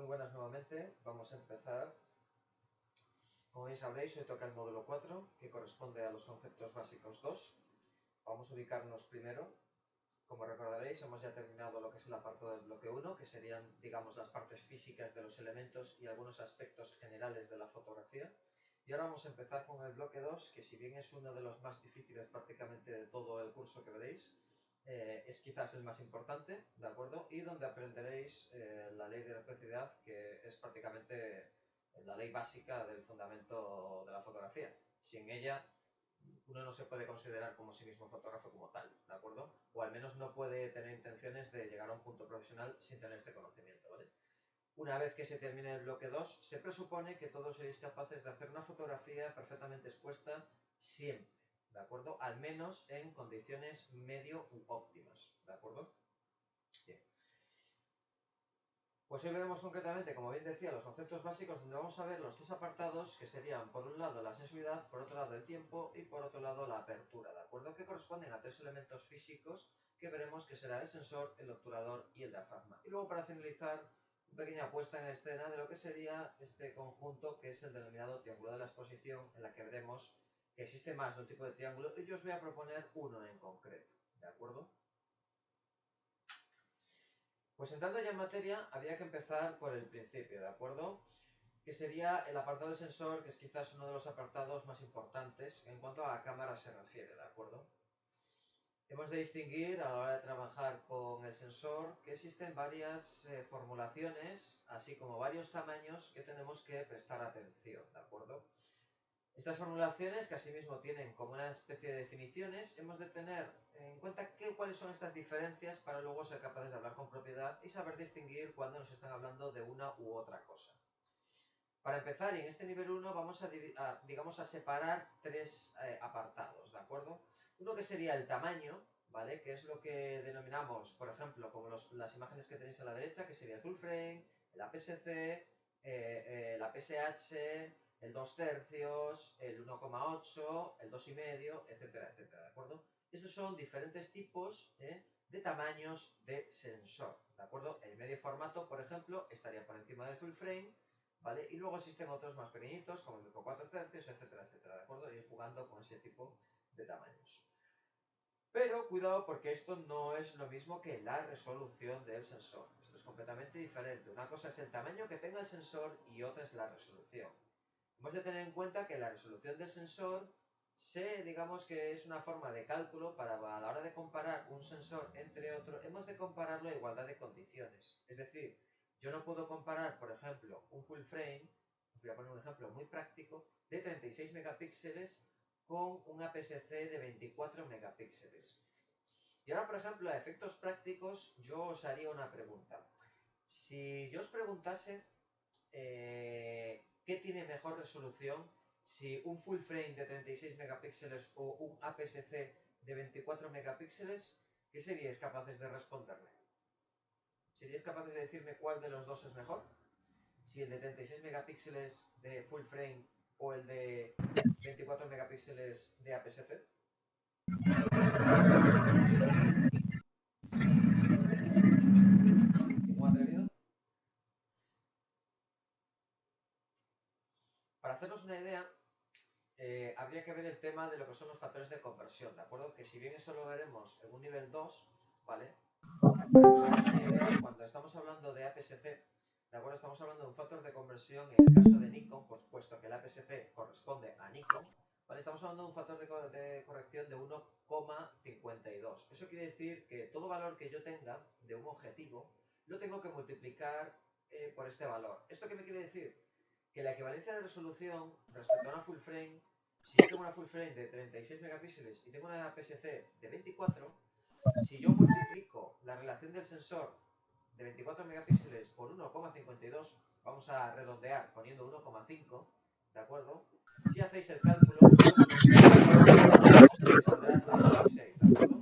Muy buenas nuevamente, vamos a empezar. Como bien sabréis, hoy toca el módulo 4, que corresponde a los conceptos básicos 2. Vamos a ubicarnos primero. Como recordaréis, hemos ya terminado lo que es el apartado del bloque 1, que serían, digamos, las partes físicas de los elementos y algunos aspectos generales de la fotografía. Y ahora vamos a empezar con el bloque 2, que si bien es uno de los más difíciles prácticamente de todo el curso que veréis, es quizás el más importante, ¿de acuerdo? Y donde aprenderéis la ley de reciprocidad, que es prácticamente la ley básica del fundamento de la fotografía. Sin ella, uno no se puede considerar como sí mismo fotógrafo como tal, ¿de acuerdo? O al menos no puede tener intenciones de llegar a un punto profesional sin tener este conocimiento, ¿vale? Una vez que se termine el bloque 2, se presupone que todos seréis capaces de hacer una fotografía perfectamente expuesta siempre, ¿de acuerdo? Al menos en condiciones medio u óptimas, ¿de acuerdo? Bien. Pues hoy veremos concretamente, como bien decía, los conceptos básicos, donde vamos a ver los tres apartados que serían, por un lado, la sensibilidad, por otro lado, el tiempo y por otro lado, la apertura, ¿de acuerdo? Que corresponden a tres elementos físicos que veremos que será el sensor, el obturador y el diafragma. Y luego, para finalizar, una pequeña puesta en escena de lo que sería este conjunto, que es el denominado triángulo de la exposición, en la que veremos que existe más de un tipo de triángulo y yo os voy a proponer uno en concreto, ¿de acuerdo? Pues entrando ya en materia, habría que empezar por el principio, ¿de acuerdo? Que sería el apartado del sensor, que es quizás uno de los apartados más importantes en cuanto a la cámara se refiere, ¿de acuerdo? Hemos de distinguir a la hora de trabajar con el sensor que existen varias formulaciones, así como varios tamaños que tenemos que prestar atención, ¿de acuerdo? Estas formulaciones, que asimismo tienen como una especie de definiciones, hemos de tener en cuenta cuáles son estas diferencias para luego ser capaces de hablar con propiedad y saber distinguir cuando nos están hablando de una u otra cosa. Para empezar, y en este nivel 1 vamos a separar tres apartados, ¿de acuerdo? Uno que sería el tamaño, ¿vale? Que es lo que denominamos, por ejemplo, como las imágenes que tenéis a la derecha, que sería el full frame, el APS-C, el APS-H, el 2 tercios, el 1,8, el 2,5, etcétera, etcétera, ¿de acuerdo? Estos son diferentes tipos de tamaños de sensor, ¿de acuerdo? El medio formato, por ejemplo, estaría por encima del full frame, ¿vale? Y luego existen otros más pequeñitos, como el micro 4 tercios, etcétera, etcétera, ¿de acuerdo? Ir jugando con ese tipo de tamaños. Pero cuidado, porque esto no es lo mismo que la resolución del sensor. Esto es completamente diferente. Una cosa es el tamaño que tenga el sensor y otra es la resolución. Hemos de tener en cuenta que la resolución del sensor digamos que es una forma de cálculo para a la hora de comparar un sensor entre otro, hemos de compararlo a igualdad de condiciones. Es decir, yo no puedo comparar, por ejemplo, un full frame, os voy a poner un ejemplo muy práctico, de 36 megapíxeles con un APS-C de 24 megapíxeles. Y ahora, por ejemplo, a efectos prácticos, yo os haría una pregunta. Si yo os preguntase ¿qué tiene mejor resolución? Si un full frame de 36 megapíxeles o un APS-C de 24 megapíxeles, ¿qué seríais capaces de responderme? ¿Seríais capaces de decirme cuál de los dos es mejor? Si el de 36 megapíxeles de full frame o el de 24 megapíxeles de APS-C. ¿Muy atrevido? Para hacernos una idea, habría que ver el tema de lo que son los factores de conversión, ¿de acuerdo? Que si bien eso lo veremos en un nivel 2, ¿vale? Cuando estamos hablando de APS-C, ¿de acuerdo? Estamos hablando de un factor de conversión en el caso de Nikon, pues, puesto que el APS-C corresponde a Nikon, ¿vale? Estamos hablando de un factor de corrección de 1,52. Eso quiere decir que todo valor que yo tenga de un objetivo lo tengo que multiplicar por este valor. ¿Esto qué me quiere decir? Que la equivalencia de resolución respecto a una full frame, si yo tengo una full frame de 36 megapíxeles y tengo una APS-C de 24, si yo multiplico la relación del sensor de 24 megapíxeles por 1,52, vamos a redondear poniendo 1,5, ¿de acuerdo? Si hacéis el cálculo, saldrá 9,6, ¿de acuerdo?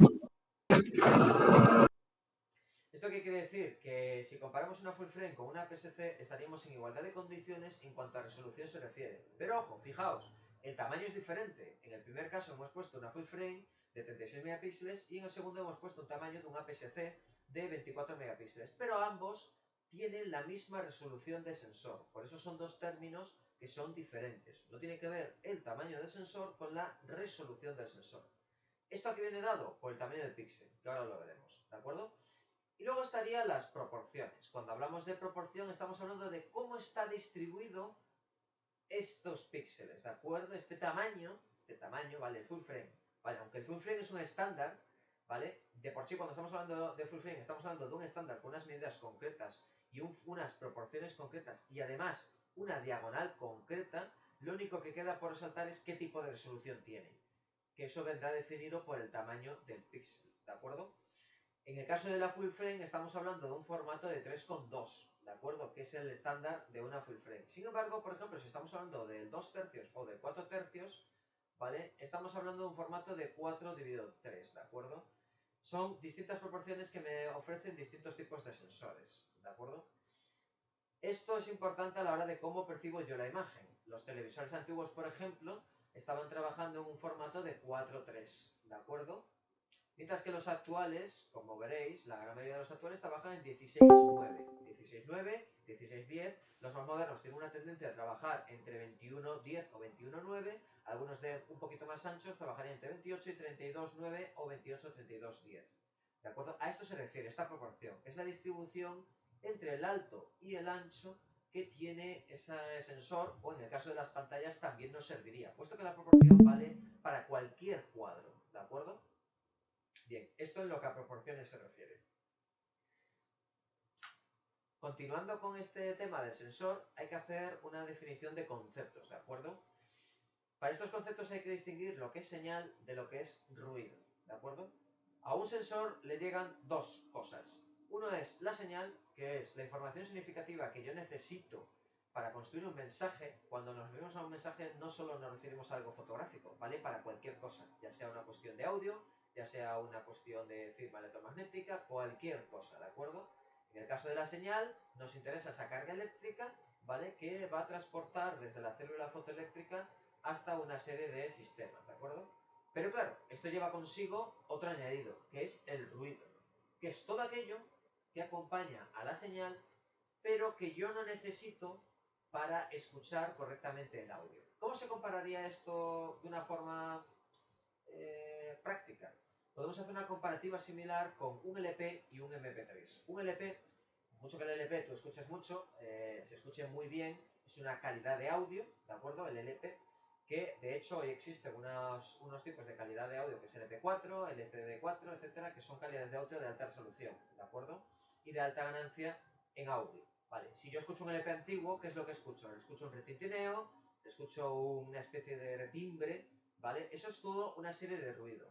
¿Esto qué quiere decir? Que si comparamos una full frame con una APS-C estaríamos en igualdad de condiciones en cuanto a resolución se refiere. Pero ojo, fijaos, el tamaño es diferente. En el primer caso hemos puesto una full frame de 36 megapíxeles y en el segundo hemos puesto un tamaño de un APS-C de 24 megapíxeles. Pero ambos tienen la misma resolución de sensor. Por eso son dos términos que son diferentes. No tiene que ver el tamaño del sensor con la resolución del sensor. ¿Esto aquí viene dado? Por el tamaño del píxel, que ahora lo veremos, ¿de acuerdo? Y luego estarían las proporciones. Cuando hablamos de proporción estamos hablando de cómo está distribuido estos píxeles, ¿de acuerdo? Este tamaño, ¿vale? El full frame, ¿vale? Aunque el full frame es un estándar, ¿vale? De por sí cuando estamos hablando de full frame estamos hablando de un estándar con unas medidas concretas y unas proporciones concretas y además una diagonal concreta, lo único que queda por resaltar es qué tipo de resolución tiene, que eso vendrá definido por el tamaño del píxel, ¿de acuerdo? En el caso de la full frame estamos hablando de un formato de 3,2, ¿de acuerdo? Que es el estándar de una full frame. Sin embargo, por ejemplo, si estamos hablando del 2 tercios o de 4 tercios, ¿vale? Estamos hablando de un formato de 4 dividido 3, ¿de acuerdo? Son distintas proporciones que me ofrecen distintos tipos de sensores, ¿de acuerdo? Esto es importante a la hora de cómo percibo yo la imagen. Los televisores antiguos, por ejemplo, estaban trabajando en un formato de 4:3, ¿de acuerdo? Mientras que los actuales, como veréis, la gran mayoría de los actuales trabajan en 16:9. 16:9, 16:10. Los más modernos tienen una tendencia a trabajar entre 21:10 o 21:9. Algunos de un poquito más anchos trabajarían entre 28 y 32:9 o 28-32:10. ¿De acuerdo? A esto se refiere esta proporción. Es la distribución entre el alto y el ancho que tiene ese sensor, o en el caso de las pantallas también nos serviría, puesto que la proporción vale para cualquier cuadro. ¿De acuerdo? Bien, esto es lo que a proporciones se refiere. Continuando con este tema del sensor, hay que hacer una definición de conceptos, ¿de acuerdo? Para estos conceptos hay que distinguir lo que es señal de lo que es ruido, ¿de acuerdo? A un sensor le llegan dos cosas. Uno es la señal, que es la información significativa que yo necesito para construir un mensaje. Cuando nos referimos a un mensaje no solo nos referimos a algo fotográfico, ¿vale? Para cualquier cosa, ya sea una cuestión de audio, ya sea una cuestión de firma electromagnética, cualquier cosa, ¿de acuerdo? En el caso de la señal, nos interesa esa carga eléctrica, ¿vale? Que va a transportar desde la célula fotoeléctrica hasta una serie de sistemas, ¿de acuerdo? Pero claro, esto lleva consigo otro añadido, que es el ruido, que es todo aquello que acompaña a la señal, pero que yo no necesito para escuchar correctamente el audio. ¿Cómo se compararía esto de una forma práctica? Podemos hacer una comparativa similar con un LP y un MP3. Un LP, mucho que el LP tú escuches mucho, se escuche muy bien, es una calidad de audio, ¿de acuerdo? El LP, que de hecho hoy existen unos tipos de calidad de audio que es LP4, LCD4, etcétera, que son calidades de audio de alta resolución, ¿de acuerdo? Y de alta ganancia en audio, ¿vale? Si yo escucho un LP antiguo, ¿qué es lo que escucho? Escucho un retintineo, escucho una especie de retimbre, ¿vale? Eso es todo una serie de ruido.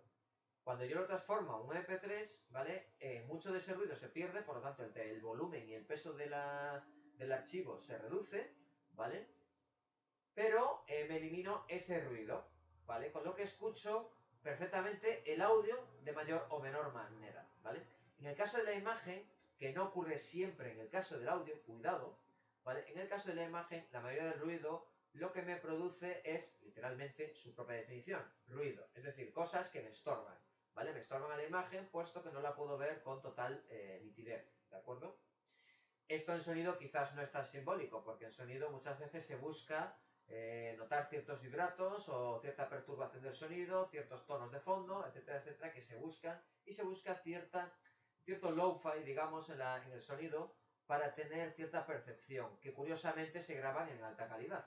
Cuando yo lo transformo a un MP3, ¿vale? Mucho de ese ruido se pierde, por lo tanto el volumen y el peso del archivo se reduce, ¿vale? Pero me elimino ese ruido, ¿vale? Con lo que escucho perfectamente el audio de mayor o menor manera, ¿vale? En el caso de la imagen, que no ocurre siempre en el caso del audio, cuidado, ¿vale? En el caso de la imagen, la mayoría del ruido lo que me produce es, literalmente, su propia definición, ruido, es decir, cosas que me estorban, ¿vale? Me estorban a la imagen puesto que no la puedo ver con total nitidez, ¿de acuerdo? Esto en sonido quizás no es tan simbólico, porque en sonido muchas veces se busca notar ciertos vibratos o cierta perturbación del sonido, ciertos tonos de fondo, etcétera, etcétera, que se buscan, y se busca cierto lo-fi, digamos, en el sonido para tener cierta percepción, que curiosamente se graban en alta calidad,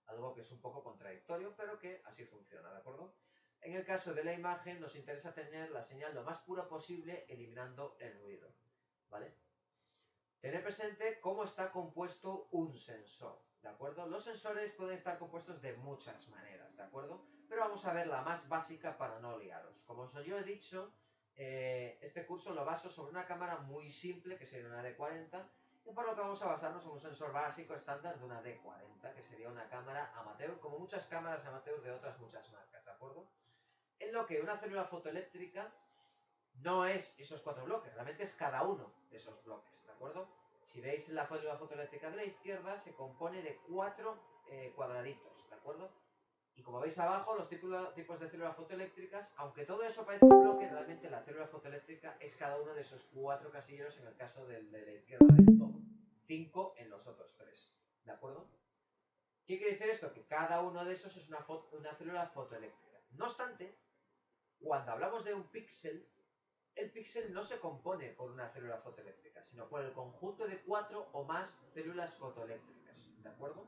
algo que es un poco contradictorio, pero que así funciona, ¿de acuerdo? En el caso de la imagen nos interesa tener la señal lo más pura posible, eliminando el ruido, ¿vale? Tener presente cómo está compuesto un sensor, ¿de acuerdo? Los sensores pueden estar compuestos de muchas maneras, ¿de acuerdo? Pero vamos a ver la más básica para no liaros. Como yo he dicho, este curso lo baso sobre una cámara muy simple, que sería una D40, y por lo que vamos a basarnos en un sensor básico estándar de una D40, que sería una cámara amateur, como muchas cámaras amateur de otras muchas marcas, ¿de acuerdo? En lo que una célula fotoeléctrica no es esos 4 bloques, realmente es cada uno de esos bloques, ¿de acuerdo? Si veis la célula fotoeléctrica de la izquierda, se compone de 4 cuadraditos, ¿de acuerdo? Y como veis abajo, los tipos de células fotoeléctricas, aunque todo eso parece un bloque, realmente la célula fotoeléctrica es cada uno de esos 4 casilleros en el caso de la izquierda del todo. 5 en los otros 3. ¿De acuerdo? ¿Qué quiere decir esto? Que cada uno de esos es una célula fotoeléctrica. No obstante, cuando hablamos de un píxel, el píxel no se compone por una célula fotoeléctrica, sino por el conjunto de 4 o más células fotoeléctricas. ¿De acuerdo?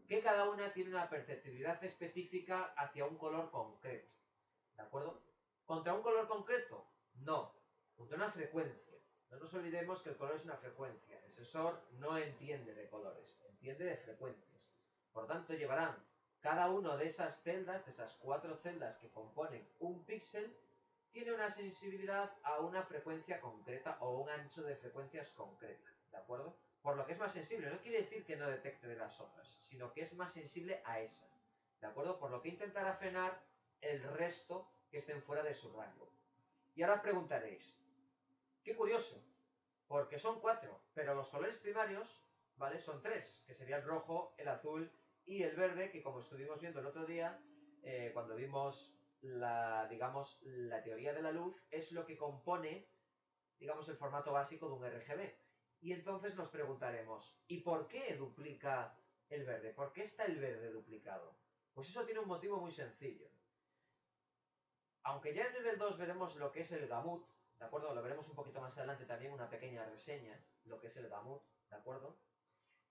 Que cada una tiene una perceptibilidad específica hacia un color concreto. ¿De acuerdo? ¿Contra un color concreto? No. Contra una frecuencia. No nos olvidemos que el color es una frecuencia. El sensor no entiende de colores, entiende de frecuencias. Por tanto, llevarán cada una de esas celdas, de esas 4 celdas que componen un píxel, tiene una sensibilidad a una frecuencia concreta o un ancho de frecuencias concreta. ¿De acuerdo? Por lo que es más sensible. No quiere decir que no detecte de las otras, sino que es más sensible a esa. ¿De acuerdo? Por lo que intentará frenar el resto que estén fuera de su rango. Y ahora os preguntaréis, qué curioso, porque son 4, pero los colores primarios, ¿vale? Son 3, que sería el rojo, el azul y el verde, que como estuvimos viendo el otro día, cuando vimos la teoría de la luz, es lo que compone, digamos, el formato básico de un RGB. Y entonces nos preguntaremos, ¿y por qué duplica el verde? ¿Por qué está el verde duplicado? Pues eso tiene un motivo muy sencillo. Aunque ya en nivel 2 veremos lo que es el gamut, ¿de acuerdo? Lo veremos un poquito más adelante también, una pequeña reseña, lo que es el gamut, ¿de acuerdo?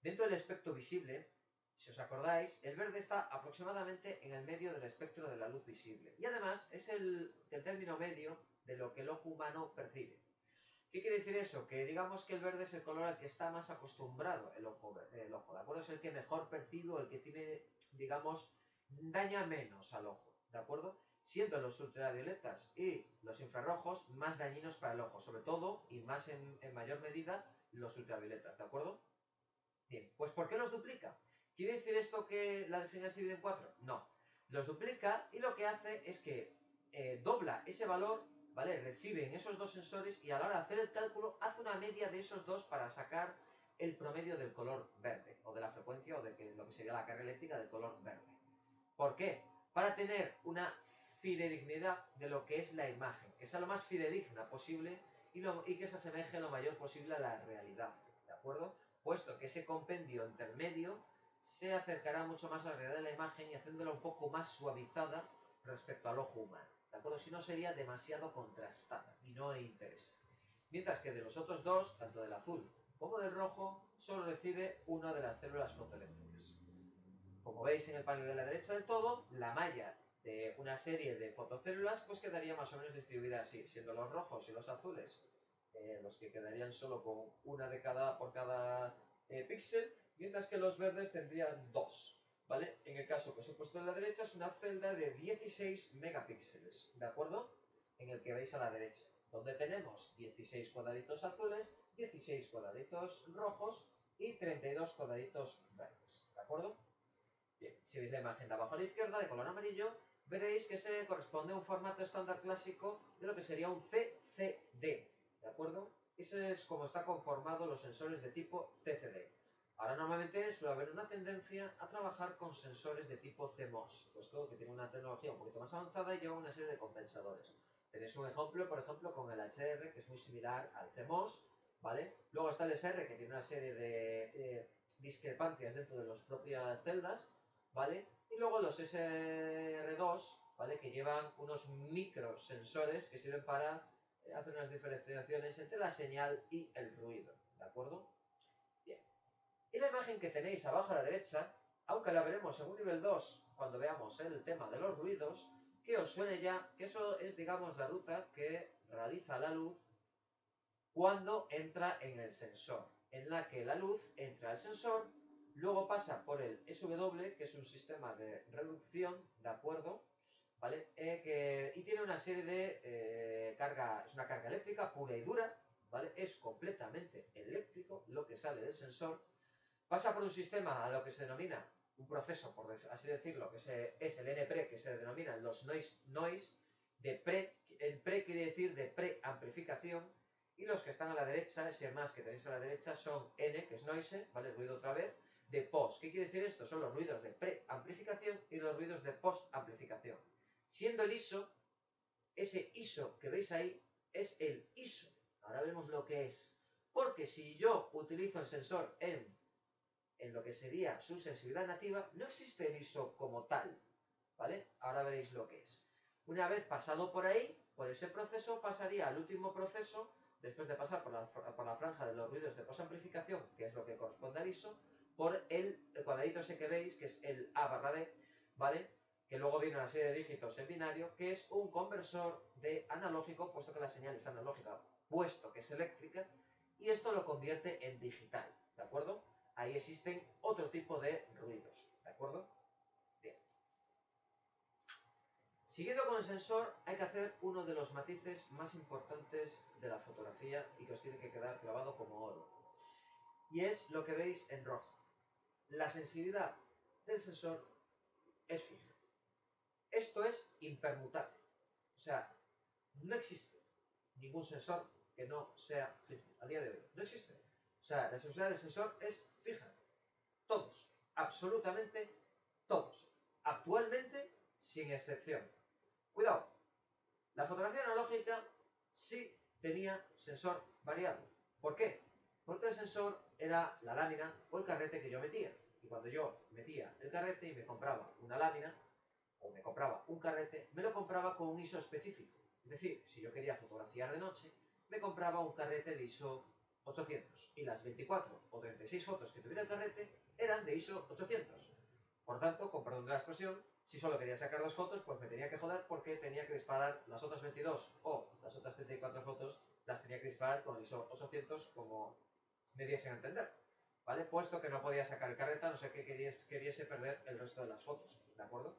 Dentro del espectro visible, si os acordáis, el verde está aproximadamente en el medio del espectro de la luz visible. Y además es el término medio de lo que el ojo humano percibe. ¿Qué quiere decir eso? Que digamos que el verde es el color al que está más acostumbrado el ojo, ¿de acuerdo? Es el que mejor percibe o el que tiene, digamos, daña menos al ojo, ¿de acuerdo? Siendo los ultravioletas y los infrarrojos más dañinos para el ojo, sobre todo y más en mayor medida los ultravioletas, ¿de acuerdo? Bien, pues ¿por qué los duplica? ¿Quiere decir esto que la señal se divide en 4? No, los duplica y lo que hace es que dobla ese valor, ¿vale? Reciben esos dos sensores y a la hora de hacer el cálculo hace una media de esos dos para sacar el promedio del color verde, o de la frecuencia, o de lo que sería la carga eléctrica del color verde. ¿Por qué? Para tener una fidedignidad de lo que es la imagen, que sea lo más fidedigna posible y que se asemeje lo mayor posible a la realidad, ¿de acuerdo? Puesto que ese compendio intermedio se acercará mucho más a la realidad de la imagen y haciéndola un poco más suavizada respecto al ojo humano, ¿de acuerdo? Si no sería demasiado contrastada y no interesa. Mientras que de los otros dos, tanto del azul como del rojo, solo recibe una de las células fotoeléctricas. Como veis en el panel de la derecha del todo, la malla de una serie de fotocélulas pues quedaría más o menos distribuida así, siendo los rojos y los azules los que quedarían solo con una de por cada píxel, mientras que los verdes tendrían 2, ¿vale? En el caso que os he puesto en la derecha es una celda de 16 megapíxeles, ¿de acuerdo? En el que veis a la derecha, donde tenemos 16 cuadraditos azules, 16 cuadraditos rojos y 32 cuadraditos verdes, ¿de acuerdo? Bien, si veis la imagen de abajo a la izquierda, de color amarillo, veréis que se corresponde a un formato estándar clásico de lo que sería un CCD, ¿de acuerdo? Ese es como están conformados los sensores de tipo CCD. Ahora normalmente suele haber una tendencia a trabajar con sensores de tipo CMOS, puesto que tiene una tecnología un poquito más avanzada y lleva una serie de compensadores. Tenéis un ejemplo, por ejemplo, con el HR, que es muy similar al CMOS, ¿vale? Luego está el SR, que tiene una serie de discrepancias dentro de las propias celdas, ¿vale? Y luego los SR2, ¿vale? Que llevan unos microsensores que sirven para hacer unas diferenciaciones entre la señal y el ruido, ¿de acuerdo? Bien. Y la imagen que tenéis abajo a la derecha, aunque la veremos en un nivel 2 cuando veamos el tema de los ruidos, que os suene ya, que eso es, digamos, la ruta que realiza la luz cuando entra en el sensor, en la que la luz entra al sensor, luego pasa por el SW, que es un sistema de reducción, ¿de acuerdo? ¿Vale? Y tiene una serie de carga, es una carga eléctrica pura y dura, ¿vale? Es completamente eléctrico lo que sale del sensor, pasa por un sistema a lo que se denomina un proceso, por así decirlo, que es el NPRE, que se denominan los noise de pre, el pre quiere decir de preamplificación, y los que están a la derecha, ese más que tenéis a la derecha, son N, que es noise, ¿vale? Ruido otra vez, de post. ¿Qué quiere decir esto? Son los ruidos de preamplificación y los ruidos de postamplificación. Siendo el ISO, ese ISO que veis ahí, es el ISO. Ahora vemos lo que es. Porque si yo utilizo el sensor en lo que sería su sensibilidad nativa, no existe el ISO como tal, ¿vale? Ahora veréis lo que es. Una vez pasado por ahí, por ese proceso, pasaría al último proceso, después de pasar por la franja de los ruidos de posamplificación, que es lo que corresponde al ISO, por el cuadradito ese que veis, que es el A/D, ¿vale? Que luego viene una serie de dígitos en binario, que es un conversor de analógico, puesto que la señal es analógica, puesto que es eléctrica, y esto lo convierte en digital, ¿de acuerdo? Ahí existen otro tipo de ruidos, ¿de acuerdo? Bien. Siguiendo con el sensor, hay que hacer uno de los matices más importantes de la fotografía y que os tiene que quedar clavado como oro. Y es lo que veis en rojo. La sensibilidad del sensor es fija. Esto es impermutable. O sea, no existe ningún sensor que no sea fijo. A día de hoy, no existe. O sea, la sensibilidad del sensor es fija. Todos. Absolutamente todos. Actualmente, sin excepción. Cuidado. La fotografía analógica sí tenía sensor variable. ¿Por qué? Porque el sensor era la lámina o el carrete que yo metía. Y cuando yo metía el carrete y me compraba una lámina, o me compraba un carrete, me lo compraba con un ISO específico. Es decir, si yo quería fotografiar de noche, me compraba un carrete de ISO 800 y las 24 o 36 fotos que tuviera el carrete eran de ISO 800. Por tanto, con perdón de la expresión, si solo quería sacar 2 fotos, pues me tenía que joder porque tenía que disparar las otras 22 o las otras 34 fotos, las tenía que disparar con el ISO 800 como me diesen a entender. ¿Vale? Puesto que no podía sacar el carrete, a no ser que queriese perder el resto de las fotos. ¿De acuerdo?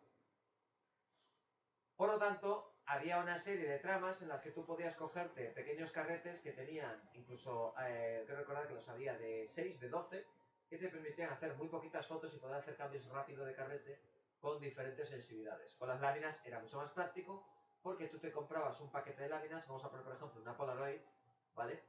Por lo tanto, había una serie de tramas en las que tú podías cogerte pequeños carretes que tenían, incluso, quiero recordar que los había de 6, de 12, que te permitían hacer muy poquitas fotos y poder hacer cambios rápidos de carrete con diferentes sensibilidades. Con las láminas era mucho más práctico porque tú te comprabas un paquete de láminas, vamos a poner por ejemplo una Polaroid, ¿vale?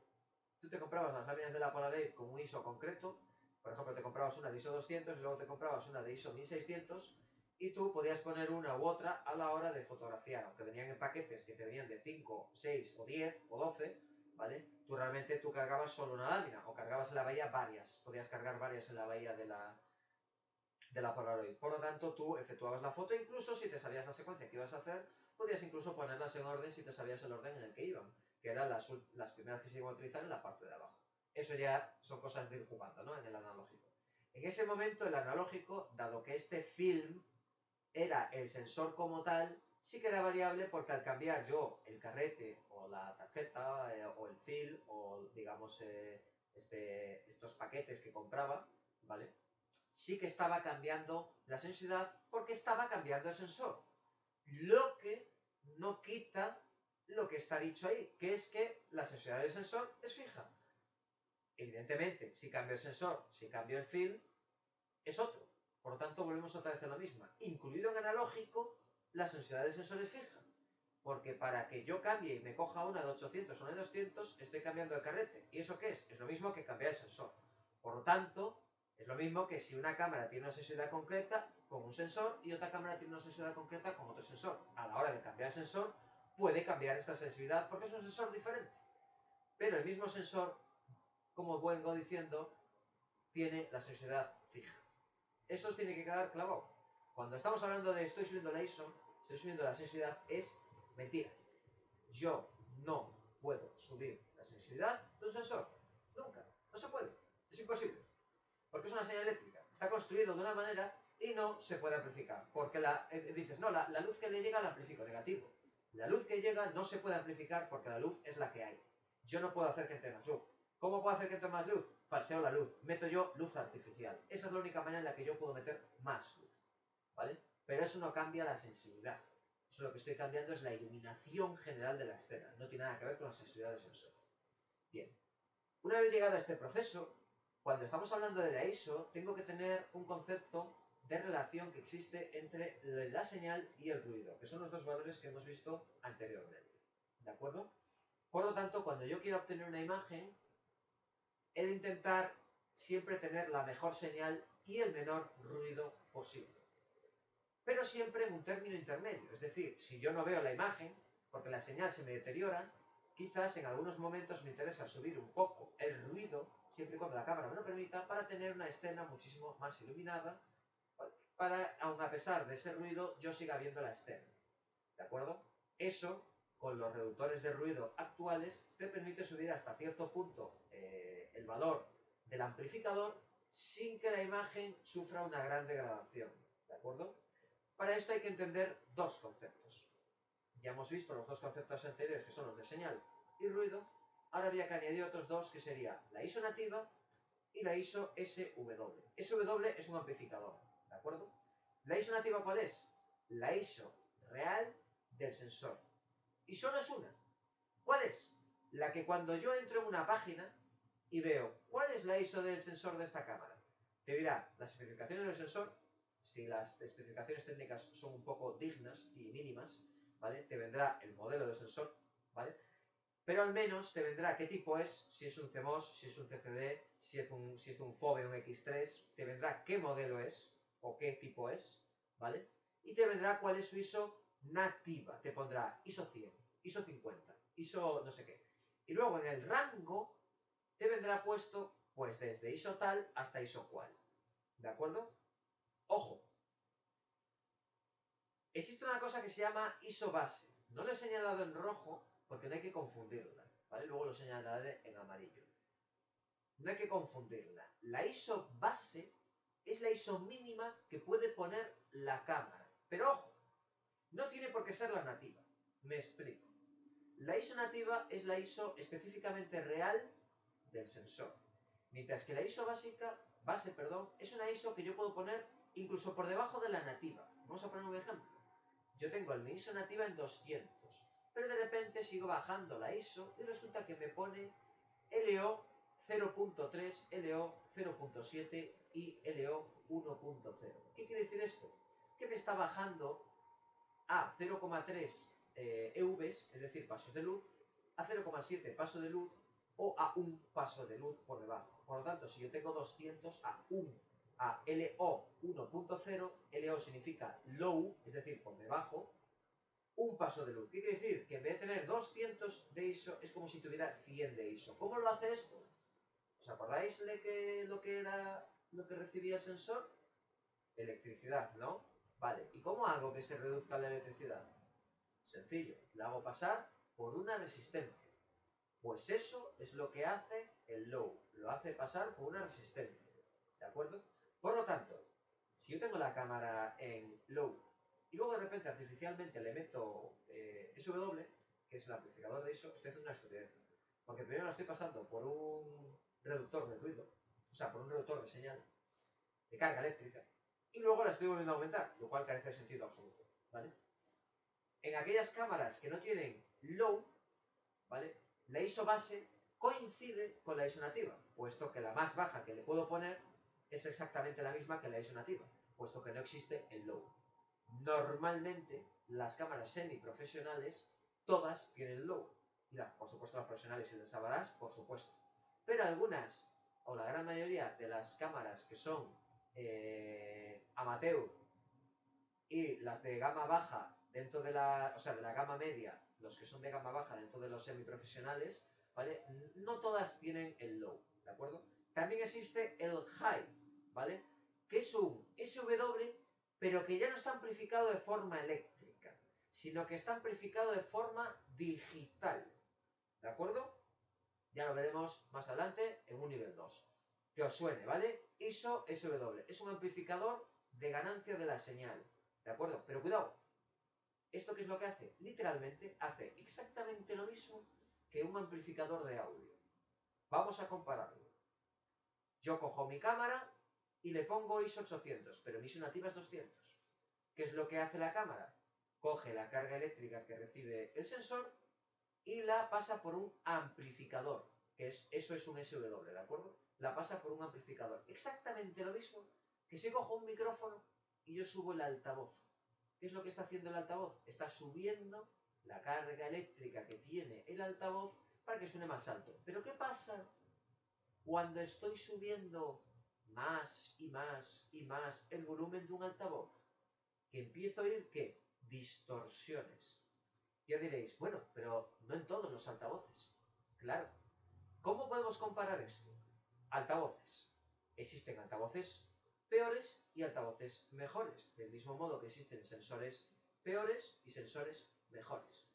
Tú te comprabas las láminas de la Polaroid con un ISO concreto, por ejemplo te comprabas una de ISO 200 y luego te comprabas una de ISO 1600 y tú podías poner una u otra a la hora de fotografiar, aunque venían en paquetes que te venían de 5, 6 o 10 o 12, ¿vale? Tú realmente cargabas solo una lámina o cargabas en la bahía varias, podías cargar varias en la bahía de la Polaroid. Por lo tanto, tú efectuabas la foto, incluso si te sabías la secuencia que ibas a hacer, podías incluso ponerlas en orden si te sabías el orden en el que iban, que eran las primeras que se iban a utilizar en la parte de abajo. Eso ya son cosas de ir jugando, ¿no? En el analógico. En ese momento, el analógico, dado que este film era el sensor como tal, sí que era variable porque al cambiar yo el carrete o la tarjeta o el film o digamos estos paquetes que compraba, ¿vale? Sí que estaba cambiando la sensibilidad porque estaba cambiando el sensor. Lo que no quita lo que está dicho ahí, que es que la sensibilidad del sensor es fija. Evidentemente, si cambio el sensor, si cambio el film, es otro. Por lo tanto, volvemos otra vez a la misma. Incluido en analógico, la sensibilidad del sensor es fija. Porque para que yo cambie y me coja una de 800 o una de 200, estoy cambiando el carrete. ¿Y eso qué es? Es lo mismo que cambiar el sensor. Por lo tanto, es lo mismo que si una cámara tiene una sensibilidad concreta con un sensor y otra cámara tiene una sensibilidad concreta con otro sensor. A la hora de cambiar el sensor, puede cambiar esta sensibilidad porque es un sensor diferente. Pero el mismo sensor, como vengo diciendo, tiene la sensibilidad fija. Esto os tiene que quedar clavado. Cuando estamos hablando de estoy subiendo la ISO, estoy subiendo la sensibilidad, es mentira. Yo no puedo subir la sensibilidad de un sensor. Nunca. No se puede. Es imposible. Porque es una señal eléctrica. Está construido de una manera y no se puede amplificar. Porque dices, no, la luz que le llega la amplifico. Negativo. La luz que llega no se puede amplificar porque la luz es la que hay. Yo no puedo hacer que entre más luz. ¿Cómo puedo hacer que entre más luz? Falseo la luz. Meto yo luz artificial. Esa es la única manera en la que yo puedo meter más luz. ¿Vale? Pero eso no cambia la sensibilidad. Eso lo que estoy cambiando es la iluminación general de la escena. No tiene nada que ver con la sensibilidad del sensor. Bien. Una vez llegado a este proceso, cuando estamos hablando de la ISO, tengo que tener un concepto de relación que existe entre la señal y el ruido, que son los dos valores que hemos visto anteriormente. ¿De acuerdo? Por lo tanto, cuando yo quiero obtener una imagen, he de intentar siempre tener la mejor señal y el menor ruido posible. Pero siempre en un término intermedio. Es decir, si yo no veo la imagen, porque la señal se me deteriora, Quizás en algunos momentos me interesa subir un poco el ruido, siempre y cuando la cámara me lo permita, para tener una escena muchísimo más iluminada, para, aun a pesar de ese ruido, yo siga viendo la escena. ¿De acuerdo? Eso, con los reductores de ruido actuales, te permite subir hasta cierto punto el valor del amplificador sin que la imagen sufra una gran degradación. ¿De acuerdo? Para esto hay que entender dos conceptos. Ya hemos visto los dos conceptos anteriores, que son los de señal y ruido. Ahora había que añadir otros dos, que sería la ISO nativa y la ISO SW. SW es un amplificador, ¿de acuerdo? ¿La ISO nativa cuál es? La ISO real del sensor. Y solo es una. ¿Cuál es? La que cuando yo entro en una página y veo cuál es la ISO del sensor de esta cámara, te dirá las especificaciones del sensor. Si las especificaciones técnicas son un poco dignas y mínimas, ¿vale? Te vendrá el modelo del sensor, ¿vale? Pero al menos te vendrá qué tipo es, si es un CMOS, si es un CCD, si es un FOVE, un X3, te vendrá qué modelo es o qué tipo es, ¿vale? Y te vendrá cuál es su ISO nativa, te pondrá ISO 100, ISO 50, ISO no sé qué. Y luego en el rango te vendrá puesto pues desde ISO tal hasta ISO cual, ¿de acuerdo? Ojo, existe una cosa que se llama ISO base. No lo he señalado en rojo porque no hay que confundirla, ¿vale? Luego lo señalaré en amarillo. No hay que confundirla. La ISO base es la ISO mínima que puede poner la cámara. Pero ojo, no tiene por qué ser la nativa. Me explico. La ISO nativa es la ISO específicamente real del sensor. Mientras que la ISO base, es una ISO que yo puedo poner incluso por debajo de la nativa. Vamos a poner un ejemplo. Yo tengo mi ISO nativa en 200, pero de repente sigo bajando la ISO y resulta que me pone LO 0.3, LO 0.7 y LO 1.0. ¿Qué quiere decir esto? Que me está bajando a 0,3 EVs, es decir, pasos de luz, a 0,7 paso de luz o a un paso de luz por debajo. Por lo tanto, si yo tengo 200 a LO 1.0, LO significa low, es decir, por debajo, un paso de luz. ¿Qué quiere decir? Que en vez de tener 200 de ISO, es como si tuviera 100 de ISO. ¿Cómo lo hace esto? ¿Os acordáis de lo que recibía el sensor? Electricidad, ¿no? Vale, ¿y cómo hago que se reduzca la electricidad? Sencillo, la hago pasar por una resistencia. Pues eso es lo que hace el low, lo hace pasar por una resistencia, ¿de acuerdo? Por lo tanto, si yo tengo la cámara en low y luego de repente artificialmente le meto SW, que es el amplificador de ISO, estoy haciendo una estupidez. Porque primero la estoy pasando por un reductor de ruido, o sea, por un reductor de señal, de carga eléctrica, y luego la estoy volviendo a aumentar, lo cual carece de sentido absoluto, ¿vale? En aquellas cámaras que no tienen low, ¿vale? La ISO base coincide con la ISO nativa, puesto que la más baja que le puedo poner es exactamente la misma que la ISO nativa, puesto que no existe el low. Normalmente, las cámaras semiprofesionales, todas tienen low. Y por supuesto las profesionales y las sabrás, por supuesto. Pero algunas, o la gran mayoría de las cámaras que son amateur y las de gama baja dentro de de la gama media, los que son de gama baja dentro de los semiprofesionales, ¿vale? No todas tienen el low, ¿de acuerdo? También existe el high, ¿vale? Que es un SW, pero que ya no está amplificado de forma eléctrica, sino que está amplificado de forma digital, ¿de acuerdo? Ya lo veremos más adelante en un nivel 2. Que os suene, ¿vale? ISO SW. Es un amplificador de ganancia de la señal, ¿de acuerdo? Pero cuidado, ¿esto qué es lo que hace? Literalmente hace exactamente lo mismo que un amplificador de audio. Vamos a compararlo. Yo cojo mi cámara y le pongo ISO 800, pero mi ISO nativa es 200. ¿Qué es lo que hace la cámara? Coge la carga eléctrica que recibe el sensor y la pasa por un amplificador, eso es un SW, ¿de acuerdo? La pasa por un amplificador. Exactamente lo mismo que si cojo un micrófono y yo subo el altavoz. ¿Qué es lo que está haciendo el altavoz? Está subiendo la carga eléctrica que tiene el altavoz para que suene más alto. Pero ¿qué pasa cuando estoy subiendo más y más y más el volumen de un altavoz? Que empiezo a oír, ¿qué? Distorsiones. Ya diréis, bueno, pero no en todos los altavoces. Claro. ¿Cómo podemos comparar esto? Altavoces. Existen altavoces peores y altavoces mejores, del mismo modo que existen sensores peores y sensores mejores.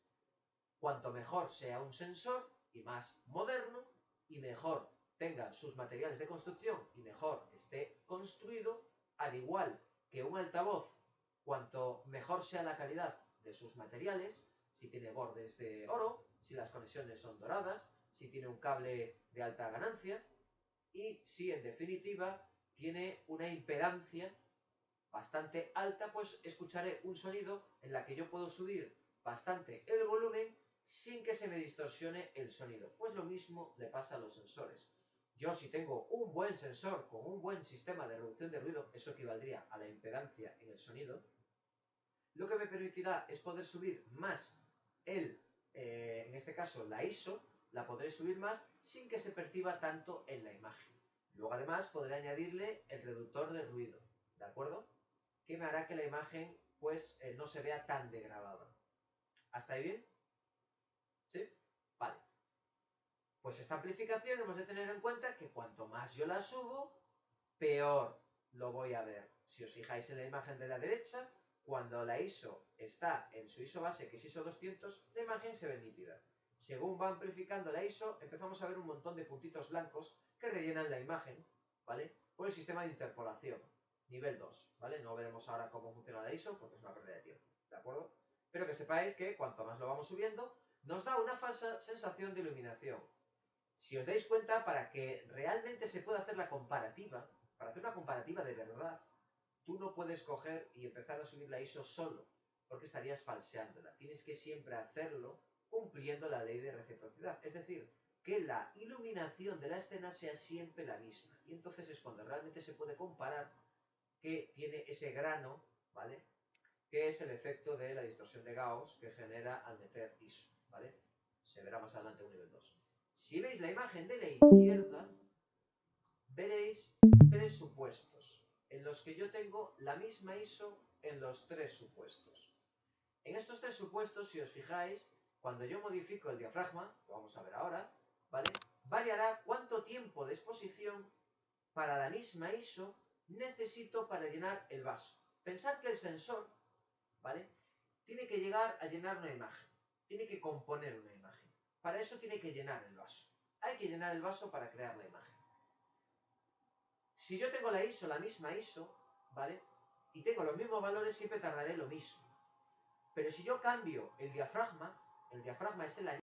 Cuanto mejor sea un sensor y más moderno y mejor tenga sus materiales de construcción y mejor esté construido, al igual que un altavoz, cuanto mejor sea la calidad de sus materiales, si tiene bordes de oro, si las conexiones son doradas, si tiene un cable de alta ganancia y si en definitiva tiene una impedancia bastante alta, pues escucharé un sonido en la que yo puedo subir bastante el volumen sin que se me distorsione el sonido. Pues lo mismo le pasa a los sensores. Yo si tengo un buen sensor con un buen sistema de reducción de ruido, eso equivaldría a la impedancia en el sonido, lo que me permitirá es poder subir más en este caso la ISO, la podré subir más sin que se perciba tanto en la imagen. Luego además podré añadirle el reductor de ruido, ¿de acuerdo? Que me hará que la imagen pues no se vea tan degradada. ¿Hasta ahí bien? ¿Sí? Vale. Pues esta amplificación hemos de tener en cuenta que cuanto más yo la subo, peor lo voy a ver. Si os fijáis en la imagen de la derecha, cuando la ISO está en su ISO base, que es ISO 200, la imagen se ve nítida. Según va amplificando la ISO, empezamos a ver un montón de puntitos blancos que rellenan la imagen, ¿vale? Por el sistema de interpolación, nivel 2, ¿vale? No veremos ahora cómo funciona la ISO porque es una pérdida de tiempo, ¿de acuerdo? Pero que sepáis que cuanto más lo vamos subiendo, nos da una falsa sensación de iluminación. Si os dais cuenta, para que realmente se pueda hacer la comparativa, para hacer una comparativa de verdad, tú no puedes coger y empezar a subir la ISO solo, porque estarías falseándola. Tienes que siempre hacerlo cumpliendo la ley de reciprocidad. Es decir, que la iluminación de la escena sea siempre la misma. Y entonces es cuando realmente se puede comparar que tiene ese grano, ¿vale? Que es el efecto de la distorsión de Gauss que genera al meter ISO, ¿vale? Se verá más adelante en un nivel 2. Si veis la imagen de la izquierda, veréis tres supuestos en los que yo tengo la misma ISO en los tres supuestos. En estos tres supuestos, si os fijáis, cuando yo modifico el diafragma, que vamos a ver ahora, ¿vale? Variará cuánto tiempo de exposición para la misma ISO necesito para llenar el vaso. Pensad que el sensor, ¿vale? Tiene que llegar a llenar una imagen, tiene que componer una imagen. Para eso tiene que llenar el vaso. Hay que llenar el vaso para crear la imagen. Si yo tengo la ISO, la misma ISO, ¿vale? Y tengo los mismos valores, siempre tardaré lo mismo. Pero si yo cambio el diafragma es el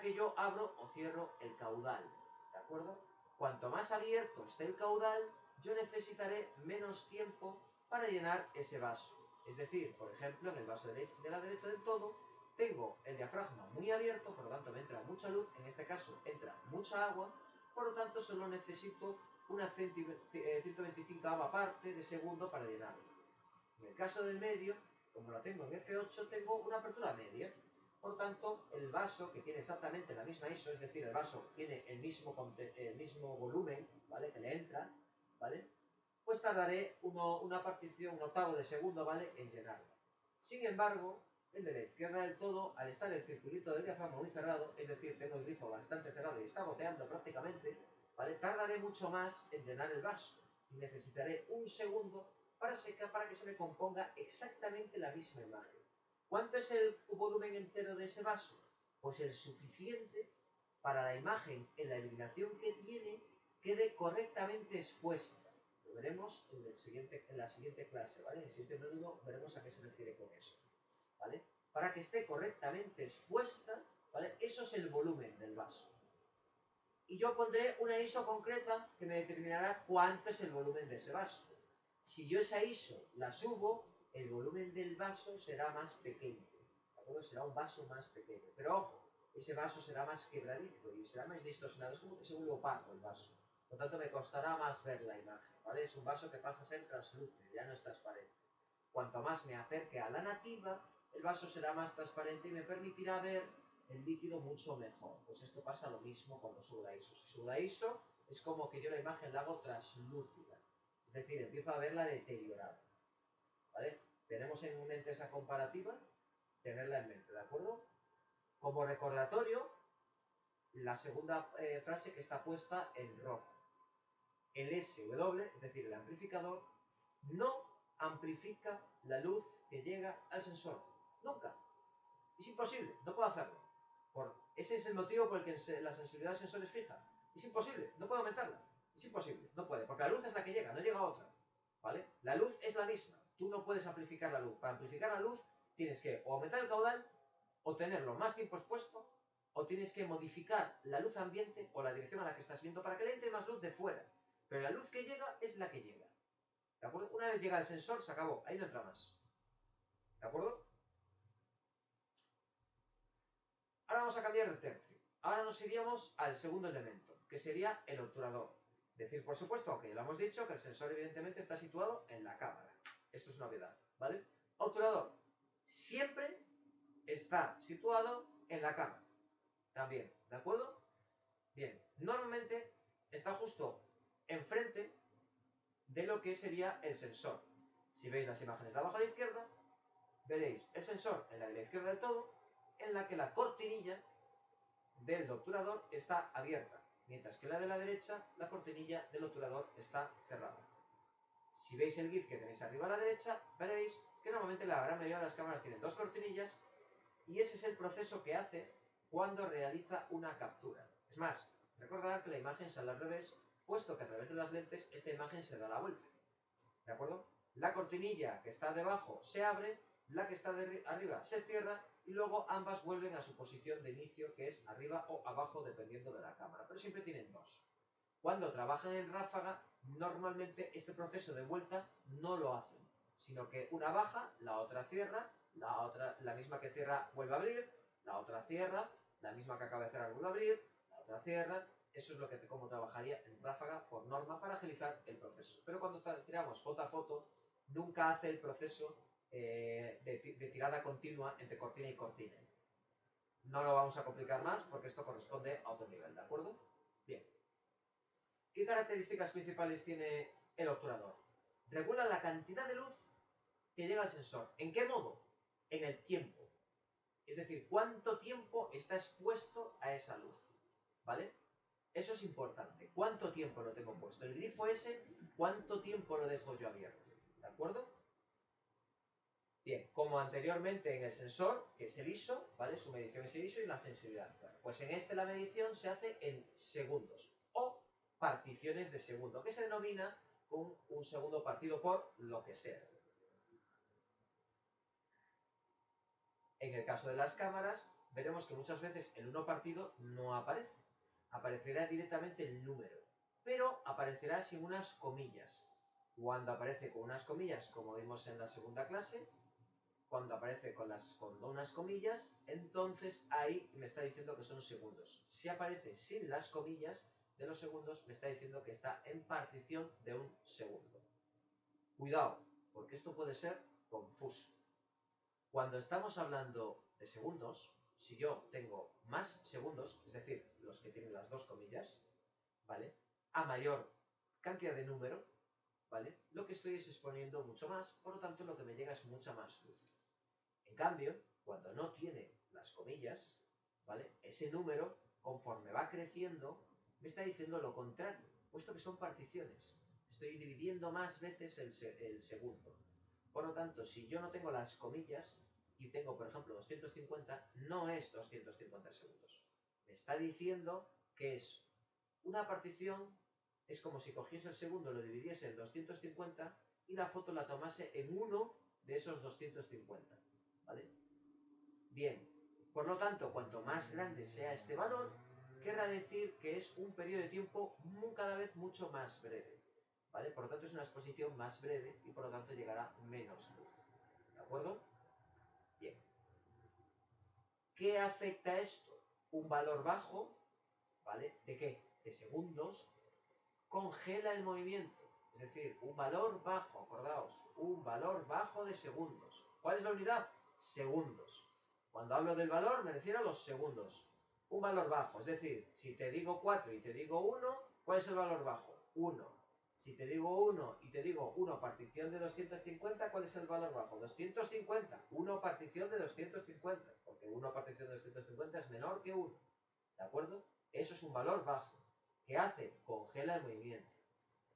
que yo abro o cierro el caudal, ¿de acuerdo? Cuanto más abierto esté el caudal, yo necesitaré menos tiempo para llenar ese vaso. Es decir, por ejemplo, en el vaso de la derecha del todo, tengo el diafragma muy abierto, por lo tanto me entra mucha luz, en este caso entra mucha agua, por lo tanto solo necesito una 125ª parte de segundo para llenarlo. En el caso del medio, como lo tengo en F8, tengo una apertura media. Por tanto, el vaso, que tiene exactamente la misma ISO, es decir, el vaso tiene el mismo volumen, ¿vale? Que le entra, ¿vale? Pues tardaré una partición, un octavo de segundo, ¿vale? En llenarlo. Sin embargo, el de la izquierda del todo, al estar el circulito del diafragma muy cerrado, es decir, tengo el grifo bastante cerrado y está goteando prácticamente, ¿vale? Tardaré mucho más en llenar el vaso y necesitaré un segundo para que se me componga exactamente la misma imagen. ¿Cuánto es el volumen entero de ese vaso? Pues el suficiente para la imagen, en la iluminación que tiene, quede correctamente expuesta. Lo veremos en la siguiente clase, ¿vale? En el siguiente módulo veremos a qué se refiere con eso, ¿vale? Para que esté correctamente expuesta, ¿vale? Eso es el volumen del vaso. Y yo pondré una ISO concreta que me determinará cuánto es el volumen de ese vaso. Si yo esa ISO la subo, el volumen del vaso será más pequeño, ¿de acuerdo? Será un vaso más pequeño. Pero ojo, ese vaso será más quebradizo y será más distorsionado. Es como que se vuelve opaco el vaso. Por lo tanto, me costará más ver la imagen, ¿vale? Es un vaso que pasa a ser translúcido, ya no es transparente. Cuanto más me acerque a la nativa, el vaso será más transparente y me permitirá ver el líquido mucho mejor. Pues esto pasa lo mismo cuando subo la ISO. Si subo la ISO, es como que yo la imagen la hago translúcida. Es decir, empiezo a verla deteriorada, ¿vale? Tenemos en mente esa comparativa, tenerla en mente, ¿de acuerdo? Como recordatorio, la segunda frase que está puesta en rojo. El SW, es decir, el amplificador, no amplifica la luz que llega al sensor. Nunca. Es imposible, no puedo hacerlo. Ese es el motivo por el que la sensibilidad del sensor es fija. Es imposible, no puedo aumentarla. Es imposible, no puede, porque la luz es la que llega, no llega otra. ¿Vale? La luz es la misma. Tú no puedes amplificar la luz. Para amplificar la luz tienes que o aumentar el caudal, o tenerlo más tiempo expuesto, o tienes que modificar la luz ambiente o la dirección a la que estás viendo para que le entre más luz de fuera. Pero la luz que llega es la que llega. ¿De acuerdo? Una vez llega el sensor, se acabó. Ahí no entra más. ¿De acuerdo? Ahora vamos a cambiar de tercio. Ahora nos iríamos al segundo elemento, que sería el obturador. Decir, por supuesto, que ya lo hemos dicho, que el sensor evidentemente está situado en la cámara. Esto es una obviedad, ¿vale? Obturador. Siempre está situado en la cámara. También, ¿de acuerdo? Bien, normalmente está justo enfrente de lo que sería el sensor. Si veis las imágenes de abajo a la izquierda, veréis el sensor en la de la izquierda del todo, en la que la cortinilla del obturador está abierta, mientras que la de la derecha, la cortinilla del obturador está cerrada. Si veis el GIF que tenéis arriba a la derecha, veréis que normalmente la gran mayoría de las cámaras tienen dos cortinillas, y ese es el proceso que hace cuando realiza una captura. Es más, recordad que la imagen sale al revés, puesto que a través de las lentes esta imagen se da la vuelta. ¿De acuerdo? La cortinilla que está debajo se abre, la que está arriba se cierra, y luego ambas vuelven a su posición de inicio, que es arriba o abajo, dependiendo de la cámara. Pero siempre tienen dos. Cuando trabajan en ráfaga, normalmente este proceso de vuelta no lo hacen, sino que una baja, la otra cierra, la misma que cierra vuelve a abrir, la otra cierra, la misma que acaba de cerrar vuelve a abrir, la otra cierra. Eso es como trabajaría en ráfaga por norma para agilizar el proceso. Pero cuando tiramos foto a foto, nunca hace el proceso de tirada continua entre cortina y cortina. No lo vamos a complicar más porque esto corresponde a otro nivel, ¿de acuerdo? Bien. ¿Qué características principales tiene el obturador? Regula la cantidad de luz que llega al sensor. ¿En qué modo? En el tiempo. Es decir, cuánto tiempo está expuesto a esa luz. ¿Vale? Eso es importante. ¿Cuánto tiempo lo tengo puesto? El grifo ese, ¿cuánto tiempo lo dejo yo abierto? ¿De acuerdo? Bien, como anteriormente en el sensor, que es el ISO, ¿vale? Su medición es el ISO y la sensibilidad. Pues en este la medición se hace en segundos o particiones de segundo, que se denomina un segundo partido por lo que sea. En el caso de las cámaras, veremos que muchas veces el 1 partido no aparece. Aparecerá directamente el número, pero aparecerá sin unas comillas. Cuando aparece con unas comillas, como vimos en la segunda clase, cuando aparece con unas comillas, entonces ahí me está diciendo que son segundos. Si aparece sin las comillas de los segundos, me está diciendo que está en partición de un segundo. Cuidado, porque esto puede ser confuso. Cuando estamos hablando de segundos, si yo tengo más segundos, es decir, los que tienen las dos comillas, ¿vale? A mayor cantidad de número, ¿vale? Lo que estoy es exponiendo mucho más, por lo tanto lo que me llega es mucha más luz. En cambio, cuando no tiene las comillas, ¿vale? Ese número, conforme va creciendo, me está diciendo lo contrario, puesto que son particiones. Estoy dividiendo más veces el segundo. Por lo tanto, si yo no tengo las comillas y tengo, por ejemplo, 250, no es 250 segundos. Me está diciendo que es una partición, es como si cogiese el segundo, lo dividiese en 250 y la foto la tomase en uno de esos 250. ¿Vale? Bien, por lo tanto, cuanto más grande sea este valor, querrá decir que es un periodo de tiempo cada vez mucho más breve. ¿Vale? Por lo tanto, es una exposición más breve y por lo tanto llegará menos luz. ¿De acuerdo? Bien. ¿Qué afecta esto? Un valor bajo, ¿vale? ¿De qué? De segundos, congela el movimiento. Es decir, un valor bajo, acordaos, un valor bajo de segundos. ¿Cuál es la unidad? Segundos. Cuando hablo del valor me refiero a los segundos. Un valor bajo, es decir, si te digo 4 y te digo 1, ¿cuál es el valor bajo? 1. Si te digo 1 y te digo 1 partición de 250, ¿cuál es el valor bajo? 250. 1 partición de 250. Porque 1 partición de 250 es menor que 1. ¿De acuerdo? Eso es un valor bajo. ¿Qué hace? Congela el movimiento.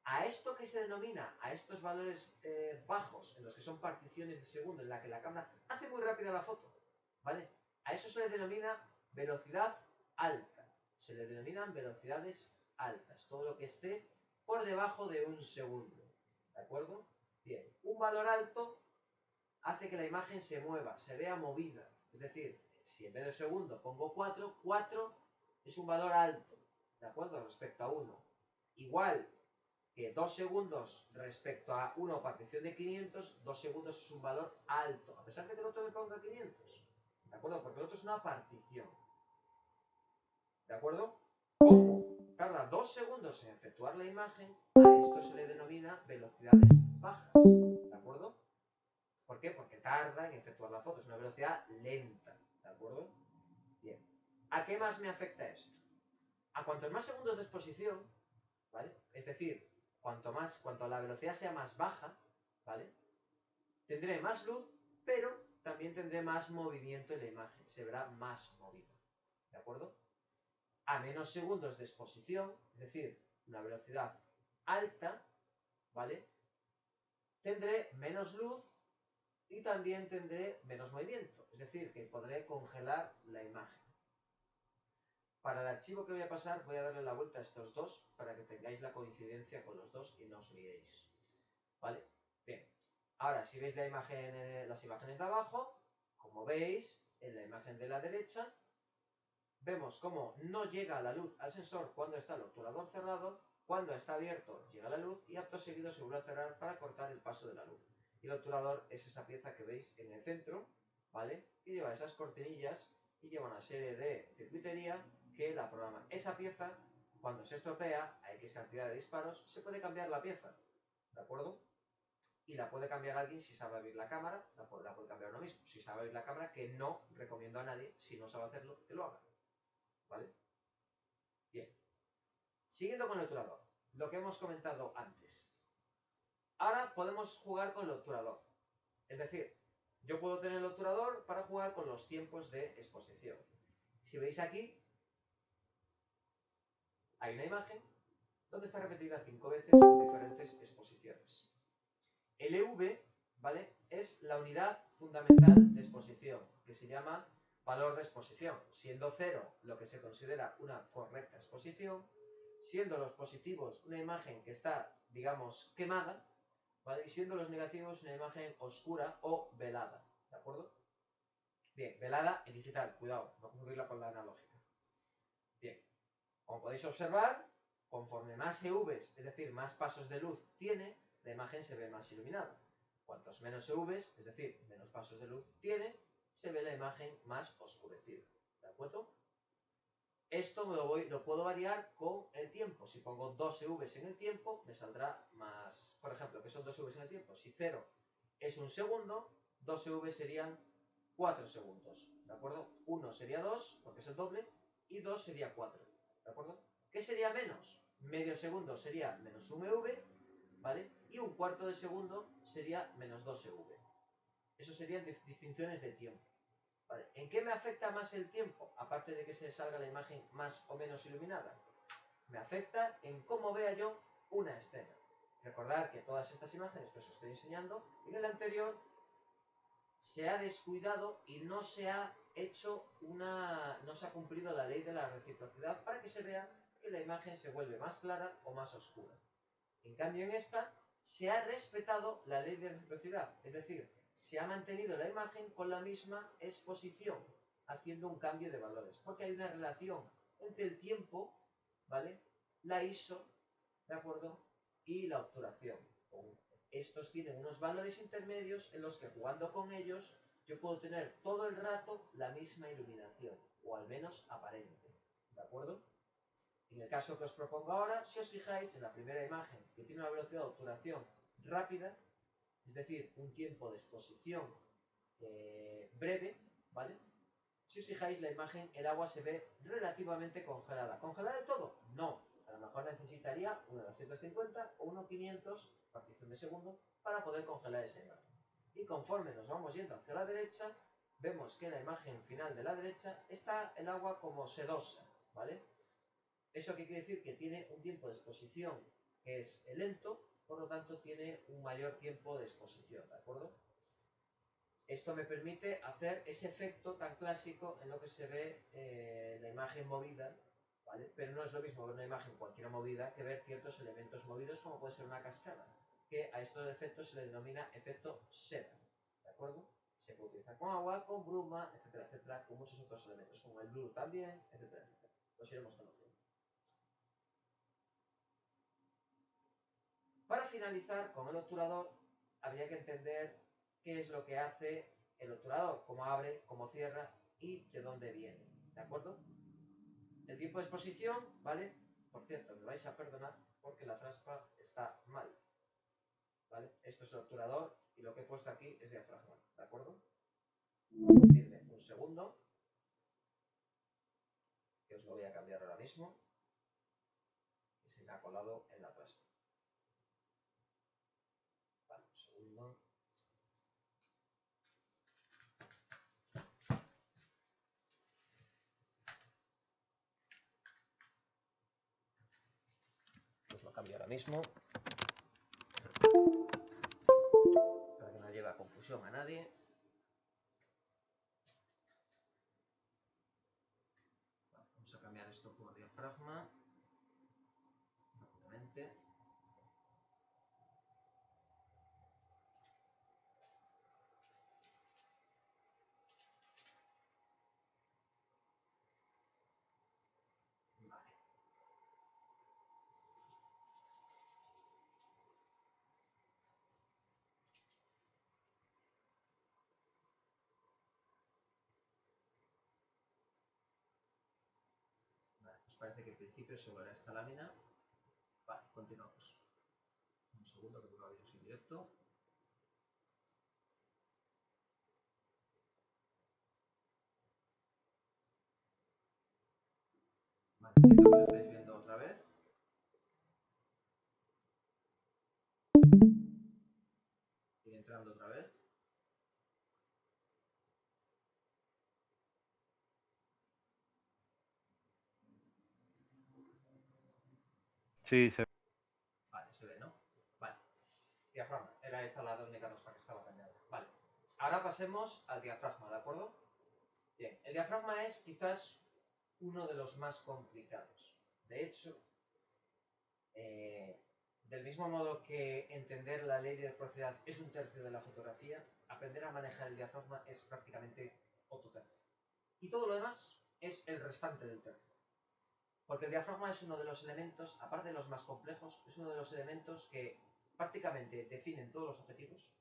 A esto que se denomina, a estos valores bajos, en los que son particiones de segundo, en la que la cámara hace muy rápida la foto, ¿vale? A eso se le denomina velocidad alta. Se le denominan velocidades altas. Todo lo que esté por debajo de 1 segundo. ¿De acuerdo? Bien, un valor alto hace que la imagen se mueva, se vea movida. Es decir, si en vez de segundo pongo 4, 4 es un valor alto, ¿de acuerdo? Respecto a 1. Igual que 2 segundos respecto a 1 partición de 500, 2 segundos es un valor alto, a pesar de que el otro me ponga 500. ¿De acuerdo? Porque el otro es una partición. ¿De acuerdo? Como tarda 2 segundos en efectuar la imagen, a esto se le denomina velocidades bajas. ¿De acuerdo? ¿Por qué? Porque tarda en efectuar la foto. Es una velocidad lenta. ¿De acuerdo? Bien. ¿A qué más me afecta esto? A cuantos más segundos de exposición, ¿vale? Es decir, cuanto la velocidad sea más baja, ¿vale? Tendré más luz, pero también tendré más movimiento en la imagen. Se verá más movida. ¿De acuerdo? A menos segundos de exposición, es decir, una velocidad alta, ¿vale? Tendré menos luz y también tendré menos movimiento, es decir, que podré congelar la imagen. Para el archivo que voy a pasar voy a darle la vuelta a estos dos para que tengáis la coincidencia con los dos y no os liéis. ¿Vale? Bien. Ahora, si veis la imagen, las imágenes de abajo, como veis, en la imagen de la derecha, vemos cómo no llega la luz al sensor cuando está el obturador cerrado, cuando está abierto llega la luz y acto seguido se vuelve a cerrar para cortar el paso de la luz. Y el obturador es esa pieza que veis en el centro, ¿vale? Y lleva esas cortinillas y lleva una serie de circuitería que la programa. Esa pieza, cuando se estropea, a X cantidad de disparos, se puede cambiar la pieza, ¿de acuerdo? Y la puede cambiar alguien si sabe abrir la cámara, la puede cambiar uno mismo. Si sabe abrir la cámara, que no recomiendo a nadie, si no sabe hacerlo, que lo haga. ¿Vale? Bien. Siguiendo con el obturador, lo que hemos comentado antes. Ahora podemos jugar con el obturador. Es decir, yo puedo tener el obturador para jugar con los tiempos de exposición. Si veis aquí, hay una imagen donde está repetida 5 veces con diferentes exposiciones. El EV, ¿vale?, es la unidad fundamental de exposición, que se llama valor de exposición, siendo 0 lo que se considera una correcta exposición, siendo los positivos una imagen que está, digamos, quemada, ¿vale?, y siendo los negativos una imagen oscura o velada, ¿de acuerdo? Bien, velada en digital, cuidado, no confundirla con la analógica. Bien, como podéis observar, conforme más EVs, es decir, más pasos de luz tiene, la imagen se ve más iluminada. Cuantos menos EVs, es decir, menos pasos de luz tiene, se ve la imagen más oscurecida. ¿De acuerdo? Esto lo puedo variar con el tiempo. Si pongo 2 EVs en el tiempo, me saldrá más. Por ejemplo, ¿qué son 2 EVs en el tiempo? Si 0 es 1 segundo, 2 EVs serían 4 segundos. ¿De acuerdo? 1 sería 2, porque es el doble, y 2 sería 4. ¿De acuerdo? ¿Qué sería menos? Medio segundo sería menos 1 EV, ¿vale? Y un cuarto de segundo sería menos 2 EV. Eso serían distinciones de tiempo. ¿Vale? ¿En qué me afecta más el tiempo? Aparte de que se salga la imagen más o menos iluminada. Me afecta en cómo vea yo una escena. Recordad que todas estas imágenes que os estoy enseñando, en el anterior se ha descuidado y no se ha no se ha cumplido la ley de la reciprocidad para que se vea que la imagen se vuelve más clara o más oscura. En cambio, en esta se ha respetado la ley de reciprocidad, es decir, se ha mantenido la imagen con la misma exposición, haciendo un cambio de valores, porque hay una relación entre el tiempo, ¿vale?, la ISO, ¿de acuerdo?, y la obturación. Estos tienen unos valores intermedios en los que, jugando con ellos, yo puedo tener todo el rato la misma iluminación, o al menos aparente, ¿de acuerdo? En el caso que os propongo ahora, si os fijáis en la primera imagen, que tiene una velocidad de obturación rápida, es decir, un tiempo de exposición breve, ¿vale? Si os fijáis, la imagen, el agua se ve relativamente congelada. ¿Congelada de todo? No. A lo mejor mejor necesitaría 1.250 o 1.500 partición de segundo para poder congelar esa imagen. Y conforme nos vamos yendo hacia la derecha, vemos que en la imagen final de la derecha está el agua como sedosa, ¿vale? ¿Eso qué quiere decir? Que tiene un tiempo de exposición que es lento, por lo tanto tiene un mayor tiempo de exposición, ¿de acuerdo? Esto me permite hacer ese efecto tan clásico en lo que se ve la imagen movida, ¿vale? Pero no es lo mismo ver una imagen cualquiera movida que ver ciertos elementos movidos como puede ser una cascada, que a estos efectos se le denomina efecto seda, ¿de acuerdo? Se puede utilizar con agua, con bruma, etcétera, etcétera, con muchos otros elementos, como el blur también, etcétera, etcétera. Los iremos conociendo. Para finalizar con el obturador, habría que entender qué es lo que hace el obturador, cómo abre, cómo cierra y de dónde viene, ¿de acuerdo? El tiempo de exposición, ¿vale? Por cierto, me vais a perdonar porque la traspa está mal, ¿vale? Esto es el obturador y lo que he puesto aquí es diafragma, ¿de acuerdo? Permitidme un segundo, que os lo voy a cambiar ahora mismo, y se me ha colado en la traspa. Vale, un segundo. Os lo cambio ahora mismo. Para que no lleve a confusión a nadie. Vale, vamos a cambiar esto por diafragma. Rápidamente. Vale. Vale, pues parece que en principio solo era esta lámina. Vale, continuamos. Un segundo que todavía es indirecto. Vale, entiendo que lo estáis viendo otra vez. Ir entrando otra vez. Sí, se ve. Vale, se ve, ¿no? Vale. Diafragma. Era esta la única traspa que estaba cambiada. Vale. Ahora pasemos al diafragma, ¿de acuerdo? Bien, el diafragma es quizás uno de los más complicados. De hecho, del mismo modo que entender la ley de reciprocidad es un tercio de la fotografía, aprender a manejar el diafragma es prácticamente otro tercio. Y todo lo demás es el restante del tercio. Porque el diafragma es uno de los elementos, aparte de los más complejos, es uno de los elementos que prácticamente definen todos los objetivos,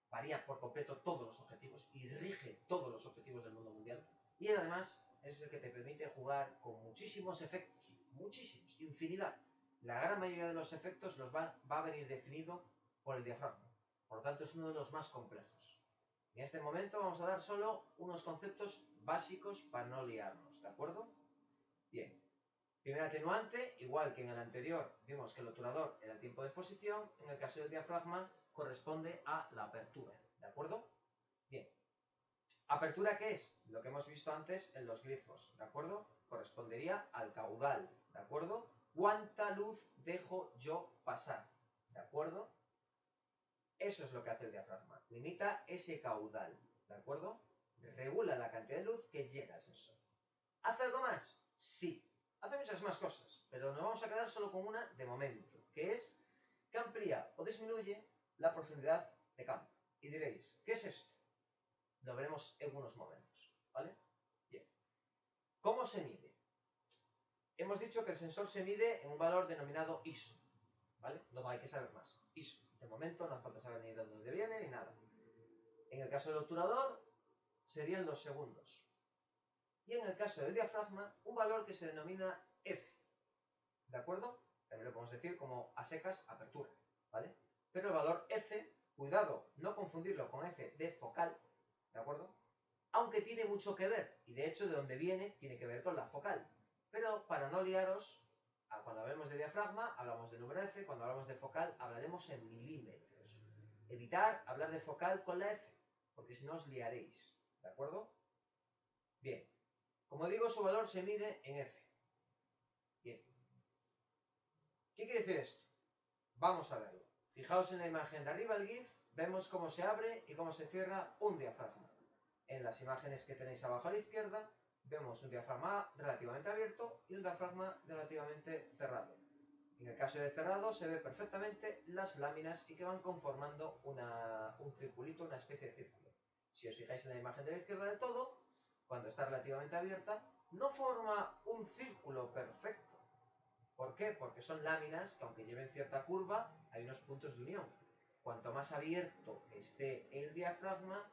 varía por completo todos los objetivos y rige todos los objetivos del mundo mundial. Y además es el que te permite jugar con muchísimos efectos, muchísimos, infinidad. La gran mayoría de los efectos los va a venir definido por el diafragma. Por lo tanto, es uno de los más complejos. En este momento vamos a dar solo unos conceptos básicos para no liarnos, ¿de acuerdo? Bien. Primer atenuante, igual que en el anterior vimos que el obturador era el tiempo de exposición, en el caso del diafragma corresponde a la apertura, ¿de acuerdo? Bien. ¿Apertura qué es? Lo que hemos visto antes en los glifos, ¿de acuerdo? Correspondería al caudal, ¿de acuerdo? ¿Cuánta luz dejo yo pasar? ¿De acuerdo? Eso es lo que hace el diafragma. Limita ese caudal, ¿de acuerdo? Regula la cantidad de luz que llega al sensor. ¿Hace algo más? Sí. Hace muchas más cosas, pero nos vamos a quedar solo con una de momento, que es que amplía o disminuye la profundidad de campo. Y diréis, ¿qué es esto? Lo veremos en unos momentos, ¿vale? Bien. ¿Cómo se mide? Hemos dicho que el sensor se mide en un valor denominado ISO, ¿vale? No hay que saber más. ISO. De momento no hace falta saber ni de dónde viene ni nada. En el caso del obturador serían los segundos. Y en el caso del diafragma, un valor que se denomina F, ¿de acuerdo? También lo podemos decir como a secas apertura, ¿vale? Pero el valor F, cuidado, no confundirlo con F de focal, ¿de acuerdo? Aunque tiene mucho que ver, y de hecho de donde viene tiene que ver con la focal. Pero para no liaros, Cuando hablemos de diafragma, hablamos del número F. Cuando hablamos de focal, hablaremos en milímetros. Evitar hablar de focal con la F, porque si no os liaréis. ¿De acuerdo? Bien. Como digo, su valor se mide en F. Bien. ¿Qué quiere decir esto? Vamos a verlo. Fijaos en la imagen de arriba, el GIF. Vemos cómo se abre y cómo se cierra un diafragma. En las imágenes que tenéis abajo a la izquierda, vemos un diafragma relativamente abierto y un diafragma relativamente cerrado. En el caso de cerrado se ve perfectamente las láminas y que van conformando un circulito, una especie de círculo. Si os fijáis en la imagen de la izquierda del todo, cuando está relativamente abierta, no forma un círculo perfecto. ¿Por qué? Porque son láminas que, aunque lleven cierta curva, hay unos puntos de unión. Cuanto más abierto esté el diafragma,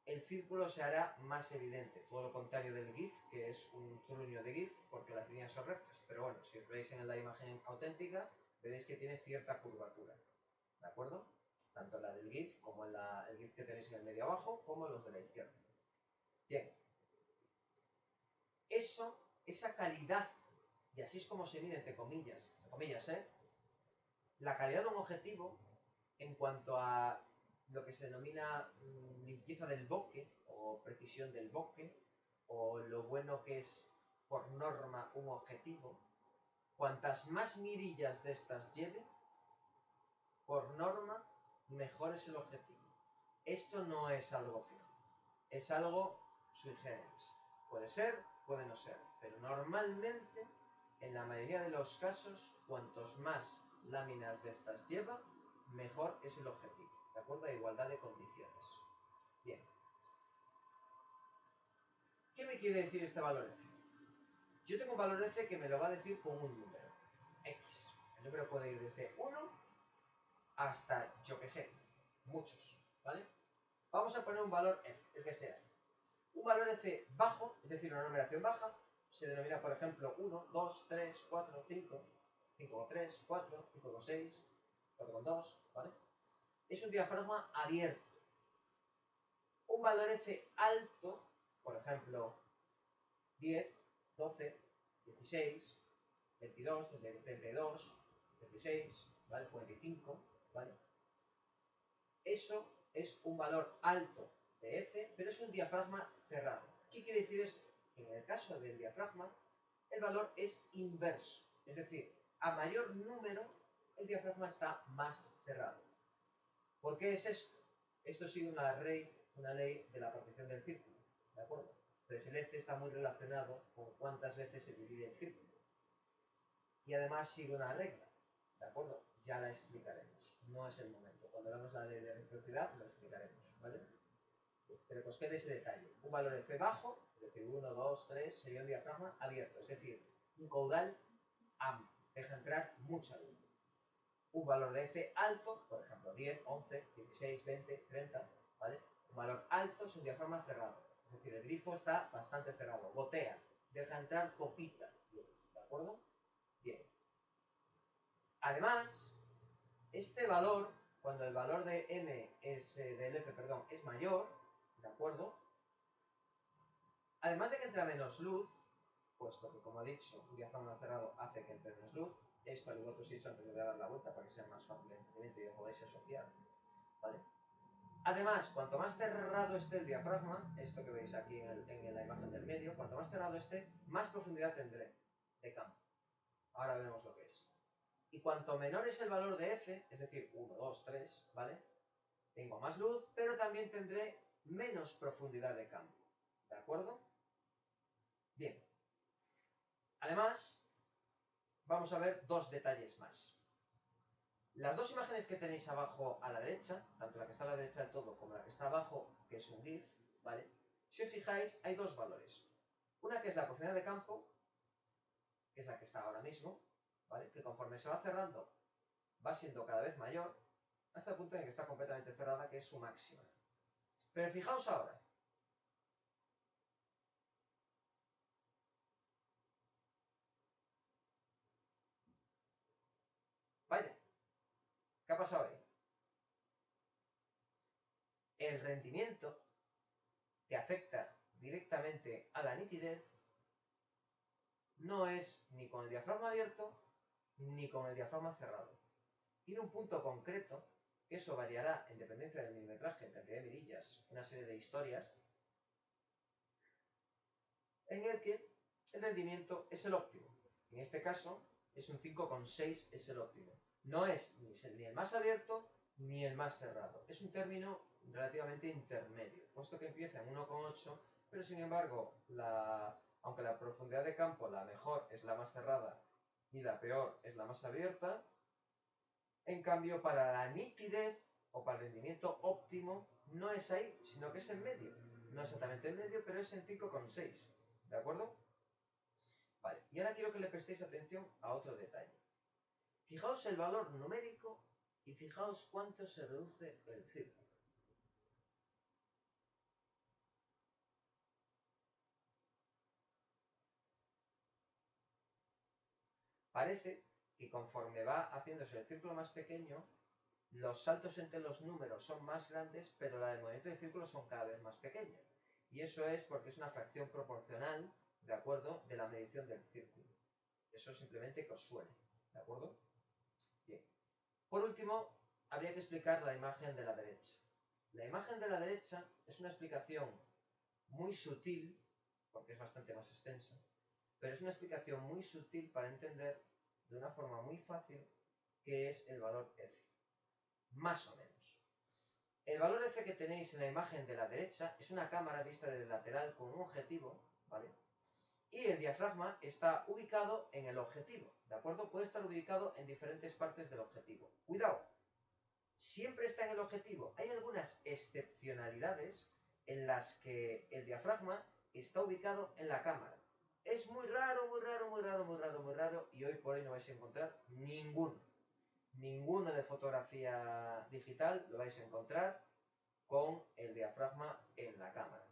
el círculo se hará más evidente. Todo lo contrario del GIF, que es un truño de GIF, porque las líneas son rectas. Pero bueno, si os veis en la imagen auténtica, veréis que tiene cierta curvatura. ¿De acuerdo? Tanto la del GIF como el GIF que tenéis en el medio abajo, como los de la izquierda. Bien. Esa calidad, y así es como se mide, entre comillas, la calidad de un objetivo en cuanto a lo que se denomina limpieza del bokeh o precisión del bokeh, o lo bueno que es por norma un objetivo. Cuantas más mirillas de estas lleve, por norma, mejor es el objetivo. Esto no es algo fijo, es algo sui generis. Puede ser, puede no ser, pero normalmente, en la mayoría de los casos, cuantos más láminas de estas lleva, mejor es el objetivo, de acuerdo a igualdad de condiciones. Bien. ¿Qué me quiere decir este valor F? Yo tengo un valor F que me lo va a decir con un número, X. El número puede ir desde 1 hasta, yo que sé, muchos, ¿vale? Vamos a poner un valor F, el que sea. Un valor F bajo, es decir, una numeración baja, se denomina, por ejemplo, 1, 2, 3, 4, 5, 5,3, 4, 5,6, 4,2, ¿vale? Es un diafragma abierto. Un valor F alto, por ejemplo, 10, 12, 16, 22, 32, 36, ¿vale? 45, ¿vale? Eso es un valor alto de F, pero es un diafragma cerrado. ¿Qué quiere decir esto? En el caso del diafragma, el valor es inverso. Es decir, a mayor número, el diafragma está más cerrado. ¿Por qué es esto? Esto sigue una ley de la partición del círculo, ¿de acuerdo? Entonces el F está muy relacionado con cuántas veces se divide el círculo. Y además sigue una regla, ¿de acuerdo? Ya la explicaremos. No es el momento. Cuando veamos la ley de reciprocidad lo explicaremos, ¿vale? Pero que os quede ese detalle. Un valor F bajo, es decir, 1, 2, 3, sería un diafragma abierto, es decir, un caudal amplio, deja entrar mucha luz. Un valor de F alto, por ejemplo, 10, 11, 16, 20, 30, ¿vale? Un valor alto es un diafragma cerrado, es decir, el grifo está bastante cerrado, gotea, deja entrar poquita luz, ¿de acuerdo? Bien. Además, este valor, cuando el valor de M es, del F, perdón, es mayor, ¿de acuerdo? Además de que entra menos luz, puesto que, como he dicho, un diafragma cerrado hace que entre menos luz, esto al igual que os he dicho antes, le voy a dar la vuelta para que sea más fácil de entendimiento y lo podáis asociar, ¿vale? Además, cuanto más cerrado esté el diafragma, esto que veis aquí en la imagen del medio, cuanto más cerrado esté, más profundidad tendré de campo. Ahora vemos lo que es. Y cuanto menor es el valor de F, es decir, 1, 2, 3, ¿vale? Tengo más luz, pero también tendré menos profundidad de campo, ¿de acuerdo? Bien. Además, vamos a ver dos detalles más. Las dos imágenes que tenéis abajo a la derecha, tanto la que está a la derecha del todo como la que está abajo, que es un GIF, ¿vale? Si os fijáis, hay dos valores. Una que es la profundidad de campo, que es la que está ahora mismo, ¿vale? Que conforme se va cerrando, va siendo cada vez mayor, hasta el punto en que está completamente cerrada, que es su máxima. Pero fijaos ahora. Vaya, ¿qué ha pasado ahí? El rendimiento que afecta directamente a la nitidez no es ni con el diafragma abierto ni con el diafragma cerrado. Tiene un punto concreto, que eso variará en dependencia del milimetraje, en cantidad de mirillas, una serie de historias, en el que el rendimiento es el óptimo. En este caso, es un 5,6 es el óptimo. No es ni el más abierto ni el más cerrado. Es un término relativamente intermedio, puesto que empieza en 1,8, pero sin embargo, aunque la profundidad de campo, la mejor es la más cerrada y la peor es la más abierta, en cambio, para la nitidez o para el rendimiento óptimo, no es ahí, sino que es en medio. No exactamente en medio, pero es en 5,6. ¿De acuerdo? Vale, y ahora quiero que le prestéis atención a otro detalle. Fijaos el valor numérico y fijaos cuánto se reduce el círculo. Parece que conforme va haciéndose el círculo más pequeño, los saltos entre los números son más grandes, pero la del movimiento de círculo son cada vez más pequeñas. Y eso es porque es una fracción proporcional, ¿de acuerdo?, de la medición del círculo. Eso simplemente que os suene, ¿de acuerdo? Bien. Por último, habría que explicar la imagen de la derecha. La imagen de la derecha es una explicación muy sutil, porque es bastante más extensa, pero es una explicación muy sutil para entender de una forma muy fácil qué es el valor F. Más o menos. El valor F que tenéis en la imagen de la derecha es una cámara vista desde el lateral con un objetivo, ¿vale? Y el diafragma está ubicado en el objetivo, ¿de acuerdo? Puede estar ubicado en diferentes partes del objetivo. Cuidado, siempre está en el objetivo. Hay algunas excepcionalidades en las que el diafragma está ubicado en la cámara. Es muy raro, muy raro, muy raro, muy raro, muy raro, y hoy por hoy no vais a encontrar ninguno. Ninguno de fotografía digital lo vais a encontrar con el diafragma en la cámara.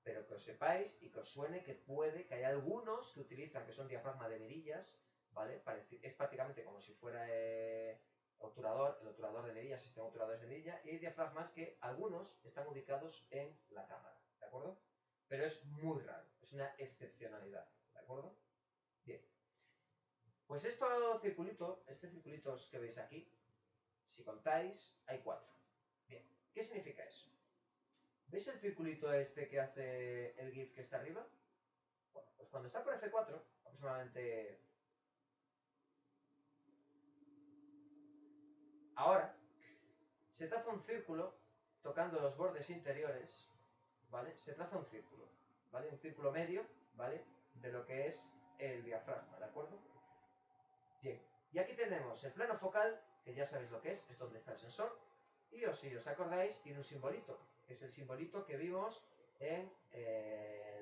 Pero que os sepáis y que os suene que puede, que hay algunos que utilizan, que son diafragma de mirillas, ¿vale? Es prácticamente como si fuera el obturador de mirillas, existen obturadores de mirilla, y hay diafragmas que algunos están ubicados en la cámara, ¿de acuerdo? Pero es muy raro, es una excepcionalidad, ¿de acuerdo? Bien. Pues este circulito que veis aquí, si contáis, hay 4. Bien, ¿qué significa eso? ¿Veis el circulito este que hace el GIF que está arriba? Bueno, pues cuando está por F4, aproximadamente... Ahora, se traza un círculo tocando los bordes interiores, ¿vale? Se traza un círculo, ¿vale? Un círculo medio, ¿vale? De lo que es el diafragma, ¿de acuerdo? Bien, y aquí tenemos el plano focal, que ya sabéis lo que es donde está el sensor, y si os acordáis, tiene un simbolito, que es el simbolito que vimos en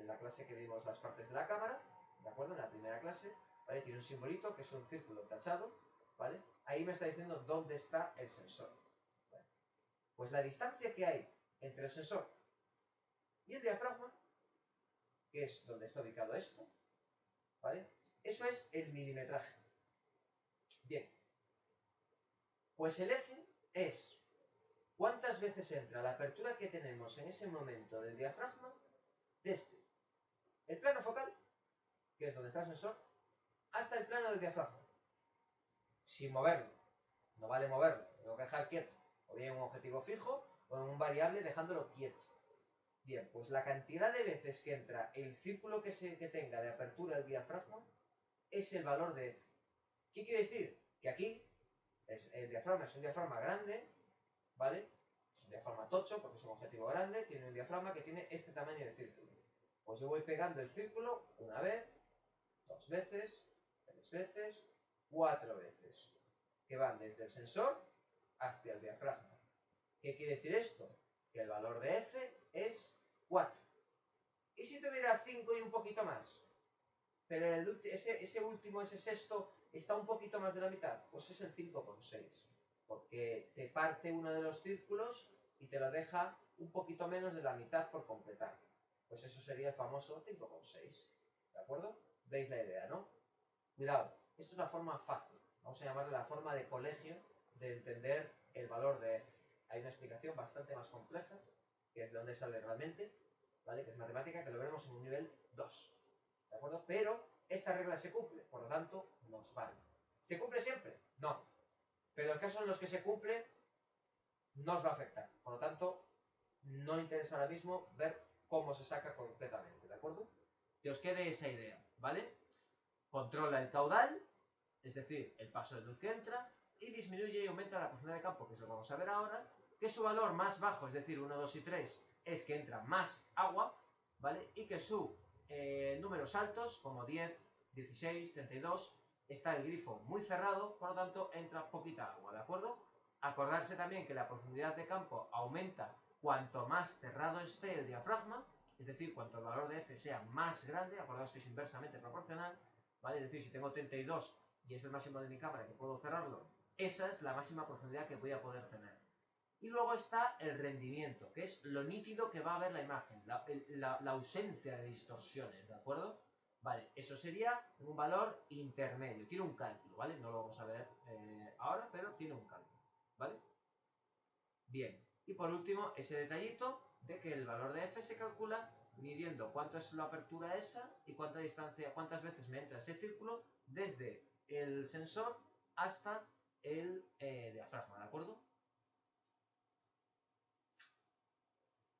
la clase que vimos las partes de la cámara, ¿de acuerdo? En la primera clase, ¿vale? Tiene un simbolito que es un círculo tachado, ¿vale? Ahí me está diciendo dónde está el sensor. ¿Vale? Pues la distancia que hay entre el sensor y el diafragma, que es donde está ubicado esto, ¿vale? Eso es el milimetraje. Bien, pues el F es cuántas veces entra la apertura que tenemos en ese momento del diafragma desde el plano focal, que es donde está el sensor, hasta el plano del diafragma, sin moverlo. No vale moverlo, lo tengo que dejar quieto, o bien en un objetivo fijo o en un variable dejándolo quieto. Bien, pues la cantidad de veces que entra el círculo que tenga de apertura el diafragma es el valor de F. ¿Qué quiere decir? Que aquí el diafragma es un diafragma grande, ¿vale? Es un diafragma tocho porque es un objetivo grande, tiene un diafragma que tiene este tamaño de círculo. Pues yo voy pegando el círculo una vez, 2 veces, 3 veces, 4 veces, que van desde el sensor hasta el diafragma. ¿Qué quiere decir esto? Que el valor de F es 4. ¿Y si tuviera 5 y un poquito más? Pero ese sexto, está un poquito más de la mitad, pues es el 5,6. Porque te parte uno de los círculos y te lo deja un poquito menos de la mitad por completar. Pues eso sería el famoso 5,6. ¿De acuerdo? ¿Veis la idea, no? Cuidado, esto es la forma fácil. Vamos a llamarle la forma de colegio de entender el valor de F. Hay una explicación bastante más compleja, que es de dónde sale realmente, ¿vale? Que es matemática, que lo veremos en un nivel 2. ¿De acuerdo? Pero esta regla se cumple, por lo tanto, nos vale. ¿Se cumple siempre? No. Pero en los casos en los que se cumple, no os va a afectar. Por lo tanto, no interesa ahora mismo ver cómo se saca completamente, ¿de acuerdo? Que os quede esa idea, ¿vale? Controla el caudal, es decir, el paso de luz que entra, y disminuye y aumenta la profundidad de campo, que es lo que vamos a ver ahora, que su valor más bajo, es decir, 1, 2 y 3, es que entra más agua, ¿vale? Y que su números altos, como 10, 16, 32, está el grifo muy cerrado, por lo tanto entra poquita agua, ¿de acuerdo? Acordarse también que la profundidad de campo aumenta cuanto más cerrado esté el diafragma, es decir, cuanto el valor de F sea más grande, acordaos que es inversamente proporcional, ¿vale? Es decir, si tengo 32 y es el máximo de mi cámara que puedo cerrarlo, esa es la máxima profundidad que voy a poder tener. Y luego está el rendimiento, que es lo nítido que va a ver la imagen, la ausencia de distorsiones, ¿de acuerdo? Vale, eso sería un valor intermedio, tiene un cálculo, ¿vale? No lo vamos a ver ahora, pero tiene un cálculo, ¿vale? Bien, y por último, ese detallito de que el valor de F se calcula midiendo cuánto es la apertura esa y cuánta distancia, cuántas veces me entra ese círculo desde el sensor hasta el diafragma, ¿de acuerdo?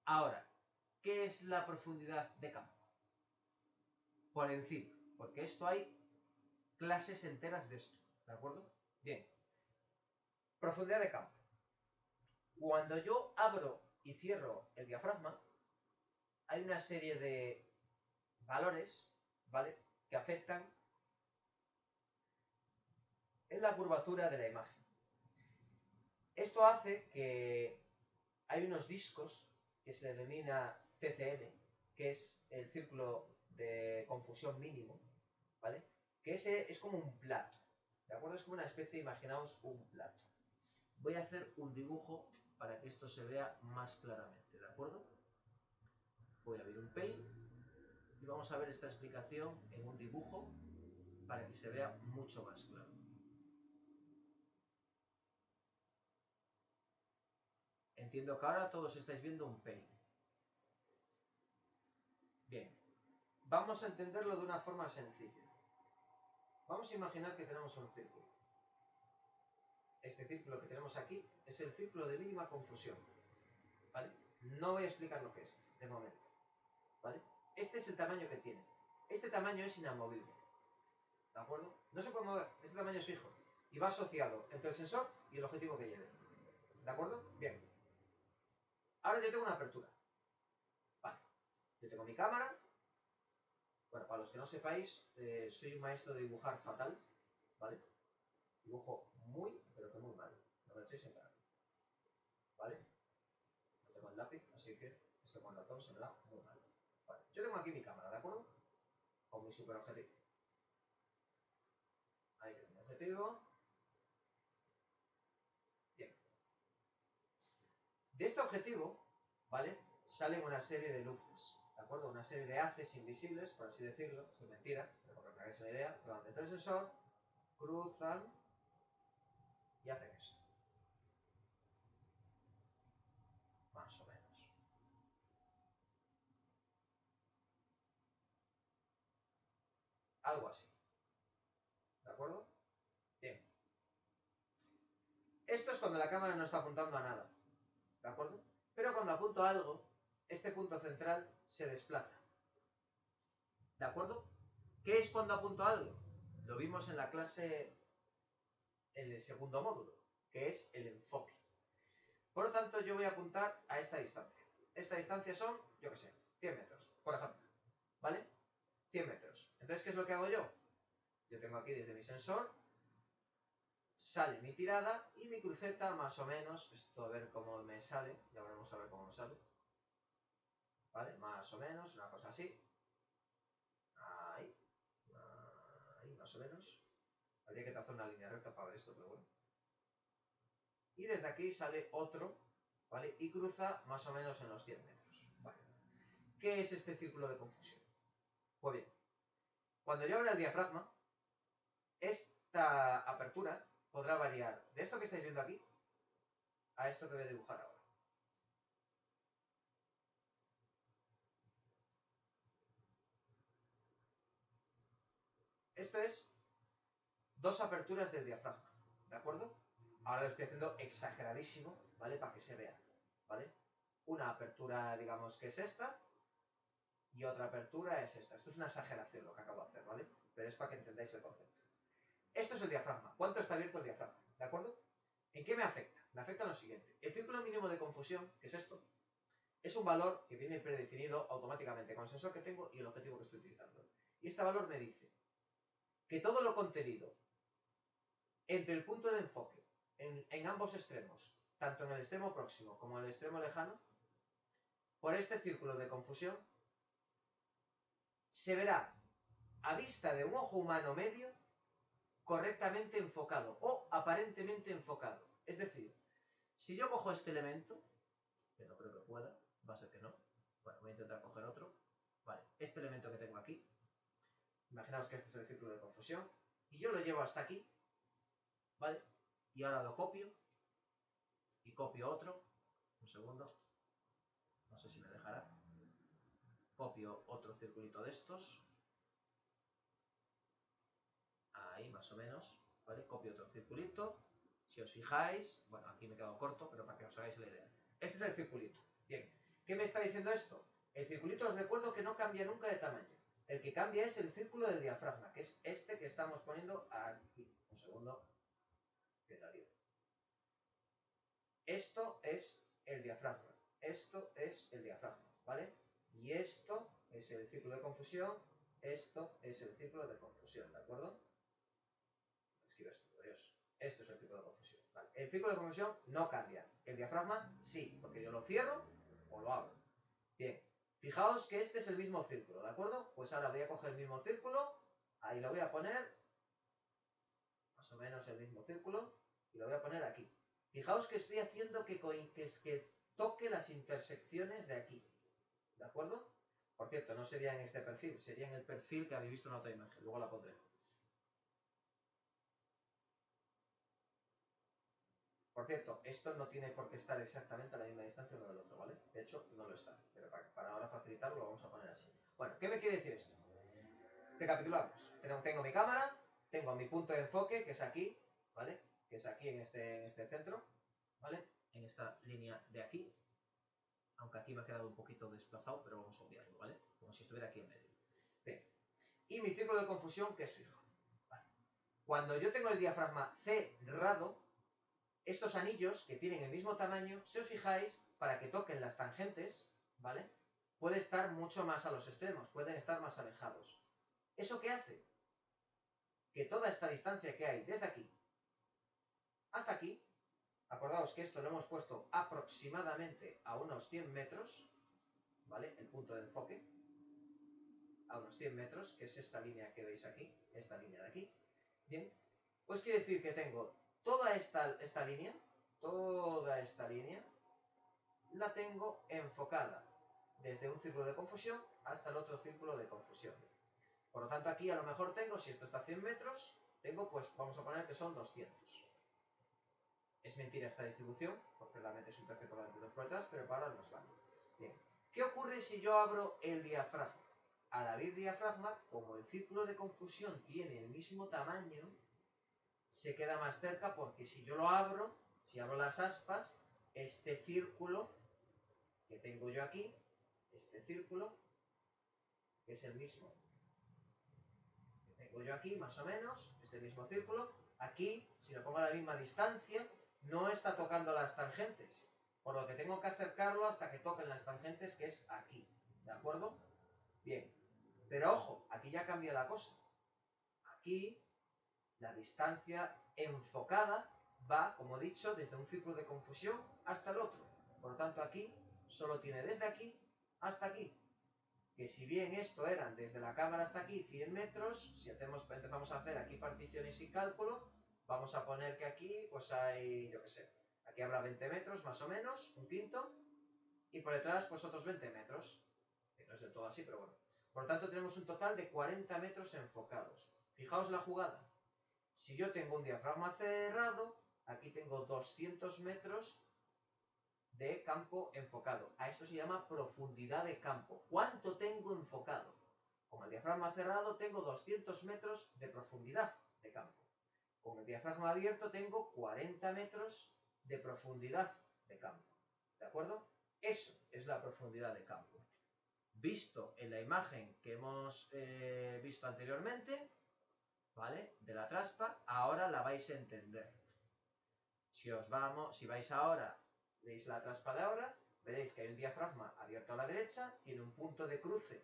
Ahora, ¿qué es la profundidad de campo? Por encima, porque esto hay clases enteras de esto, ¿de acuerdo? Bien. Profundidad de campo. Cuando yo abro y cierro el diafragma, hay una serie de valores, ¿vale?, que afectan en la curvatura de la imagen. Esto hace que hay unos discos que se denomina CCM, que es el círculo de confusión mínimo, ¿vale? Que ese es como un plato, ¿de acuerdo? Es como una especie, imaginaos un plato. Voy a hacer un dibujo para que esto se vea más claramente, ¿de acuerdo? Voy a abrir un Paint y vamos a ver esta explicación en un dibujo para que se vea mucho más claro. Entiendo que ahora todos estáis viendo un Paint. Bien, vamos a entenderlo de una forma sencilla. Vamos a imaginar que tenemos un círculo. Este círculo que tenemos aquí es el círculo de mínima confusión, ¿vale? No voy a explicar lo que es, de momento, ¿vale? Este es el tamaño que tiene. Este tamaño es inamovible, ¿de acuerdo? No se puede mover, este tamaño es fijo. Y va asociado entre el sensor y el objetivo que lleve, ¿de acuerdo? Bien. Ahora yo tengo una apertura, ¿vale? Yo tengo mi cámara. Bueno, para los que no sepáis, soy un maestro de dibujar fatal, ¿vale? Dibujo muy, pero que muy mal. No me lo echéis en cara, ¿vale? No tengo el lápiz, así que esto con el ratón se me da muy mal. Vale, yo tengo aquí mi cámara, ¿de acuerdo? Con mi super objetivo. Ahí tengo mi objetivo. Bien. De este objetivo, ¿vale?, salen una serie de luces, ¿de acuerdo? Una serie de haces invisibles, por así decirlo. Esto es mentira, pero para que hagáis una idea, que van desde el sensor, cruzan y hacen esto. Más o menos. Algo así. ¿De acuerdo? Bien. Esto es cuando la cámara no está apuntando a nada. ¿De acuerdo? Pero cuando apunto a algo, este punto central se desplaza. ¿De acuerdo? ¿Qué es cuando apunto a algo? Lo vimos en la clase, en el segundo módulo, que es el enfoque. Por lo tanto, yo voy a apuntar a esta distancia. Esta distancia son, yo qué sé, 100 metros, por ejemplo. ¿Vale? 100 metros. Entonces, ¿qué es lo que hago yo? Yo tengo aquí desde mi sensor, sale mi tirada y mi cruceta más o menos, esto a ver cómo me sale, ya veremos a ver cómo me sale. ¿Vale? Más o menos, una cosa así. Ahí. Ahí, más o menos. Habría que trazar una línea recta para ver esto, pero bueno. Y desde aquí sale otro, ¿vale? Y cruza más o menos en los 100 metros. Vale. ¿Qué es este círculo de confusión? Pues bien, cuando yo abra el diafragma, esta apertura podrá variar de esto que estáis viendo aquí a esto que voy a dibujar ahora. Esto es 2 aperturas del diafragma, ¿de acuerdo? Ahora lo estoy haciendo exageradísimo, ¿vale? Para que se vea, ¿vale? Una apertura, digamos que es esta, y otra apertura es esta. Esto es una exageración lo que acabo de hacer, ¿vale? Pero es para que entendáis el concepto. Esto es el diafragma. ¿Cuánto está abierto el diafragma? ¿De acuerdo? ¿En qué me afecta? Me afecta en lo siguiente. El círculo mínimo de confusión, que es esto, es un valor que viene predefinido automáticamente con el sensor que tengo y el objetivo que estoy utilizando. Y este valor me dice que todo lo contenido entre el punto de enfoque en ambos extremos, tanto en el extremo próximo como en el extremo lejano, por este círculo de confusión, se verá a vista de un ojo humano medio correctamente enfocado o aparentemente enfocado. Es decir, si yo cojo este elemento, que no creo que pueda, va a ser que no, bueno, voy a intentar coger otro, vale, este elemento que tengo aquí, imaginaos que este es el círculo de confusión, y yo lo llevo hasta aquí, ¿vale? Y ahora lo copio, y copio otro, un segundo, no sé si me dejará, copio otro circulito de estos, ahí más o menos, ¿vale? Copio otro circulito, si os fijáis, bueno, aquí me he quedado corto, pero para que os hagáis la idea. Este es el circulito. Bien, ¿qué me está diciendo esto? El circulito os recuerdo que no cambia nunca de tamaño. El que cambia es el círculo del diafragma, que es este que estamos poniendo aquí. Un segundo, que daría. Esto es el diafragma. Esto es el diafragma, ¿vale? Y esto es el círculo de confusión. Esto es el círculo de confusión, ¿de acuerdo? Escribo esto, Dios. Esto es el círculo de confusión. Vale. El círculo de confusión no cambia. El diafragma sí, porque yo lo cierro o lo abro. Bien, fijaos que este es el mismo círculo, ¿de acuerdo? Pues ahora voy a coger el mismo círculo, ahí lo voy a poner, más o menos el mismo círculo, y lo voy a poner aquí. Fijaos que estoy haciendo que toque las intersecciones de aquí, ¿de acuerdo? Por cierto, no sería en este perfil, sería en el perfil que habéis visto en otra imagen, luego la pondré. Por cierto, esto no tiene por qué estar exactamente a la misma distancia uno del otro, ¿vale? De hecho, no lo está, pero para ahora facilitarlo lo vamos a poner así. Bueno, ¿qué me quiere decir esto? Recapitulamos. Tengo mi cámara, tengo mi punto de enfoque, que es aquí, ¿vale? Que es aquí en este centro, ¿vale? En esta línea de aquí. Aunque aquí me ha quedado un poquito desplazado, pero vamos a obviarlo, ¿vale? Como si estuviera aquí en medio. Bien. Y mi círculo de confusión, que es fijo. Vale. Cuando yo tengo el diafragma cerrado, estos anillos, que tienen el mismo tamaño, si os fijáis, para que toquen las tangentes, ¿vale? Puede estar mucho más a los extremos, pueden estar más alejados. ¿Eso qué hace? Que toda esta distancia que hay desde aquí hasta aquí, acordaos que esto lo hemos puesto aproximadamente a unos 100 metros, ¿vale? El punto de enfoque, a unos 100 metros, que es esta línea que veis aquí, esta línea de aquí. Bien, pues quiere decir que tengo toda esta línea, la tengo enfocada desde un círculo de confusión hasta el otro círculo de confusión. Por lo tanto, aquí a lo mejor tengo, si esto está a 100 metros, tengo, pues vamos a poner que son 200. Es mentira esta distribución, porque realmente es un tercio por delante y 2 por detrás, pero para ahora nos vale. Bien, ¿qué ocurre si yo abro el diafragma? Al abrir diafragma, como el círculo de confusión tiene el mismo tamaño, se queda más cerca porque si yo lo abro, si abro las aspas, este círculo que tengo yo aquí, este círculo, que es el mismo que tengo yo aquí, más o menos, este mismo círculo, aquí, si lo pongo a la misma distancia, no está tocando las tangentes, por lo que tengo que acercarlo hasta que toquen las tangentes, que es aquí, ¿de acuerdo? Bien, pero ojo, aquí ya cambia la cosa. Aquí la distancia enfocada va, como he dicho, desde un círculo de confusión hasta el otro. Por lo tanto, aquí solo tiene desde aquí hasta aquí. Que si bien esto eran desde la cámara hasta aquí 100 metros, si empezamos a hacer aquí particiones y cálculo, vamos a poner que aquí pues hay, yo qué sé, aquí habrá 20 metros más o menos, un quinto, y por detrás pues otros 20 metros, que no es del todo así, pero bueno. Por lo tanto tenemos un total de 40 metros enfocados. Fijaos la jugada. Si yo tengo un diafragma cerrado, aquí tengo 200 metros de campo enfocado. A esto se llama profundidad de campo. ¿Cuánto tengo enfocado? Con el diafragma cerrado tengo 200 metros de profundidad de campo. Con el diafragma abierto tengo 40 metros de profundidad de campo. ¿De acuerdo? Eso es la profundidad de campo. Visto en la imagen que hemos visto anteriormente, ¿vale? De la traspa, ahora la vais a entender. Si vais ahora, veis la traspa de ahora, veréis que hay un diafragma abierto a la derecha, tiene un punto de cruce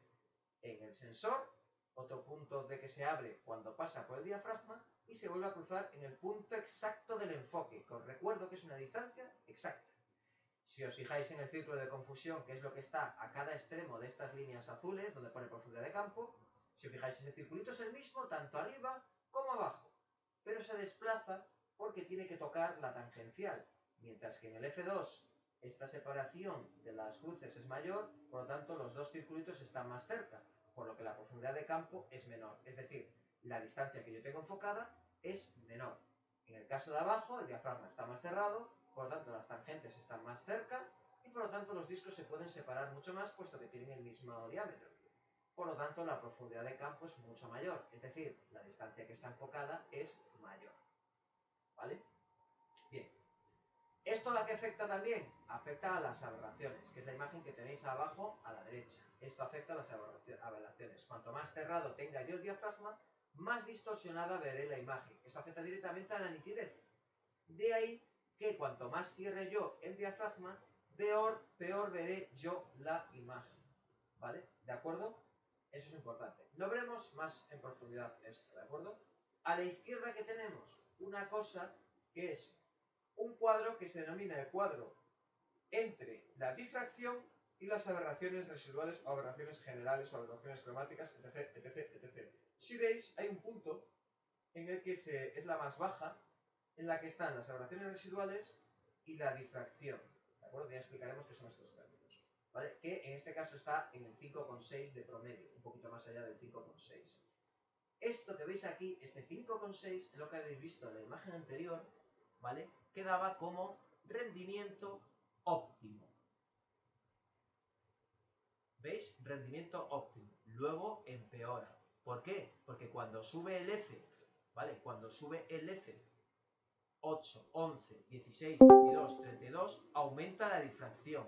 en el sensor, otro punto de que se abre cuando pasa por el diafragma y se vuelve a cruzar en el punto exacto del enfoque, que os recuerdo que es una distancia exacta. Si os fijáis en el círculo de confusión, que es lo que está a cada extremo de estas líneas azules, donde pone profundidad de campo, si os fijáis, ese circulito es el mismo tanto arriba como abajo, pero se desplaza porque tiene que tocar la tangencial, mientras que en el F2 esta separación de las cruces es mayor, por lo tanto los dos circulitos están más cerca, por lo que la profundidad de campo es menor, es decir, la distancia que yo tengo enfocada es menor. En el caso de abajo, el diafragma está más cerrado, por lo tanto las tangentes están más cerca y por lo tanto los discos se pueden separar mucho más puesto que tienen el mismo diámetro. Por lo tanto la profundidad de campo es mucho mayor, es decir, la distancia que está enfocada es mayor. ¿Vale? Bien. ¿Esto a qué afecta también? Afecta a las aberraciones, que es la imagen que tenéis abajo a la derecha. Esto afecta a las aberraciones. Cuanto más cerrado tenga yo el diafragma, más distorsionada veré la imagen. Esto afecta directamente a la nitidez. De ahí que cuanto más cierre yo el diafragma, peor veré yo la imagen. ¿Vale? ¿De acuerdo? Eso es importante. Lo veremos más en profundidad esto, ¿de acuerdo? A la izquierda que tenemos una cosa que es un cuadro que se denomina el cuadro entre la difracción y las aberraciones residuales o aberraciones generales o aberraciones cromáticas, etc, etc, etc. Si veis, hay un punto en el que es la más baja, en la que están las aberraciones residuales y la difracción. ¿De acuerdo? Ya explicaremos qué son estos términos. ¿Vale? Que en este caso está en el 5,6 de promedio, un poquito más allá del 5,6. Esto que veis aquí, este 5,6, es lo que habéis visto en la imagen anterior, ¿vale? Quedaba como rendimiento óptimo. ¿Veis? Rendimiento óptimo. Luego empeora. ¿Por qué? Porque cuando sube el F, ¿vale? Cuando sube el F 8, 11, 16, 22, 32, aumenta la difracción.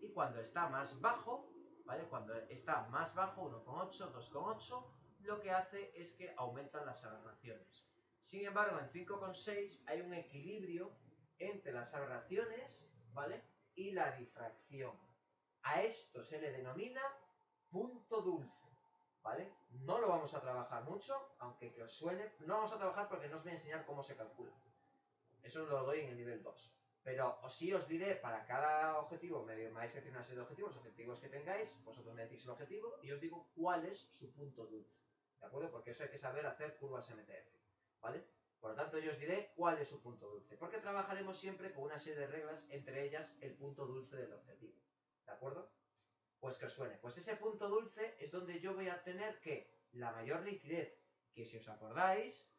Y cuando está más bajo, ¿vale? Cuando está más bajo, 1,8, 2,8, lo que hace es que aumentan las aberraciones. Sin embargo, en 5,6 hay un equilibrio entre las aberraciones, ¿vale? Y la difracción. A esto se le denomina punto dulce, ¿vale? No lo vamos a trabajar mucho, aunque que os suene. No vamos a trabajar porque no os voy a enseñar cómo se calcula. Eso lo doy en el nivel 2. Pero sí os diré para cada objetivo, me vais a decir una serie de objetivos que tengáis, vosotros me decís el objetivo y os digo cuál es su punto dulce. ¿De acuerdo? Porque eso hay que saber hacer curvas MTF. ¿Vale? Por lo tanto, yo os diré cuál es su punto dulce. Porque trabajaremos siempre con una serie de reglas, entre ellas el punto dulce del objetivo. ¿De acuerdo? Pues que os suene. Pues ese punto dulce es donde yo voy a tener que la mayor nitidez, que si os acordáis,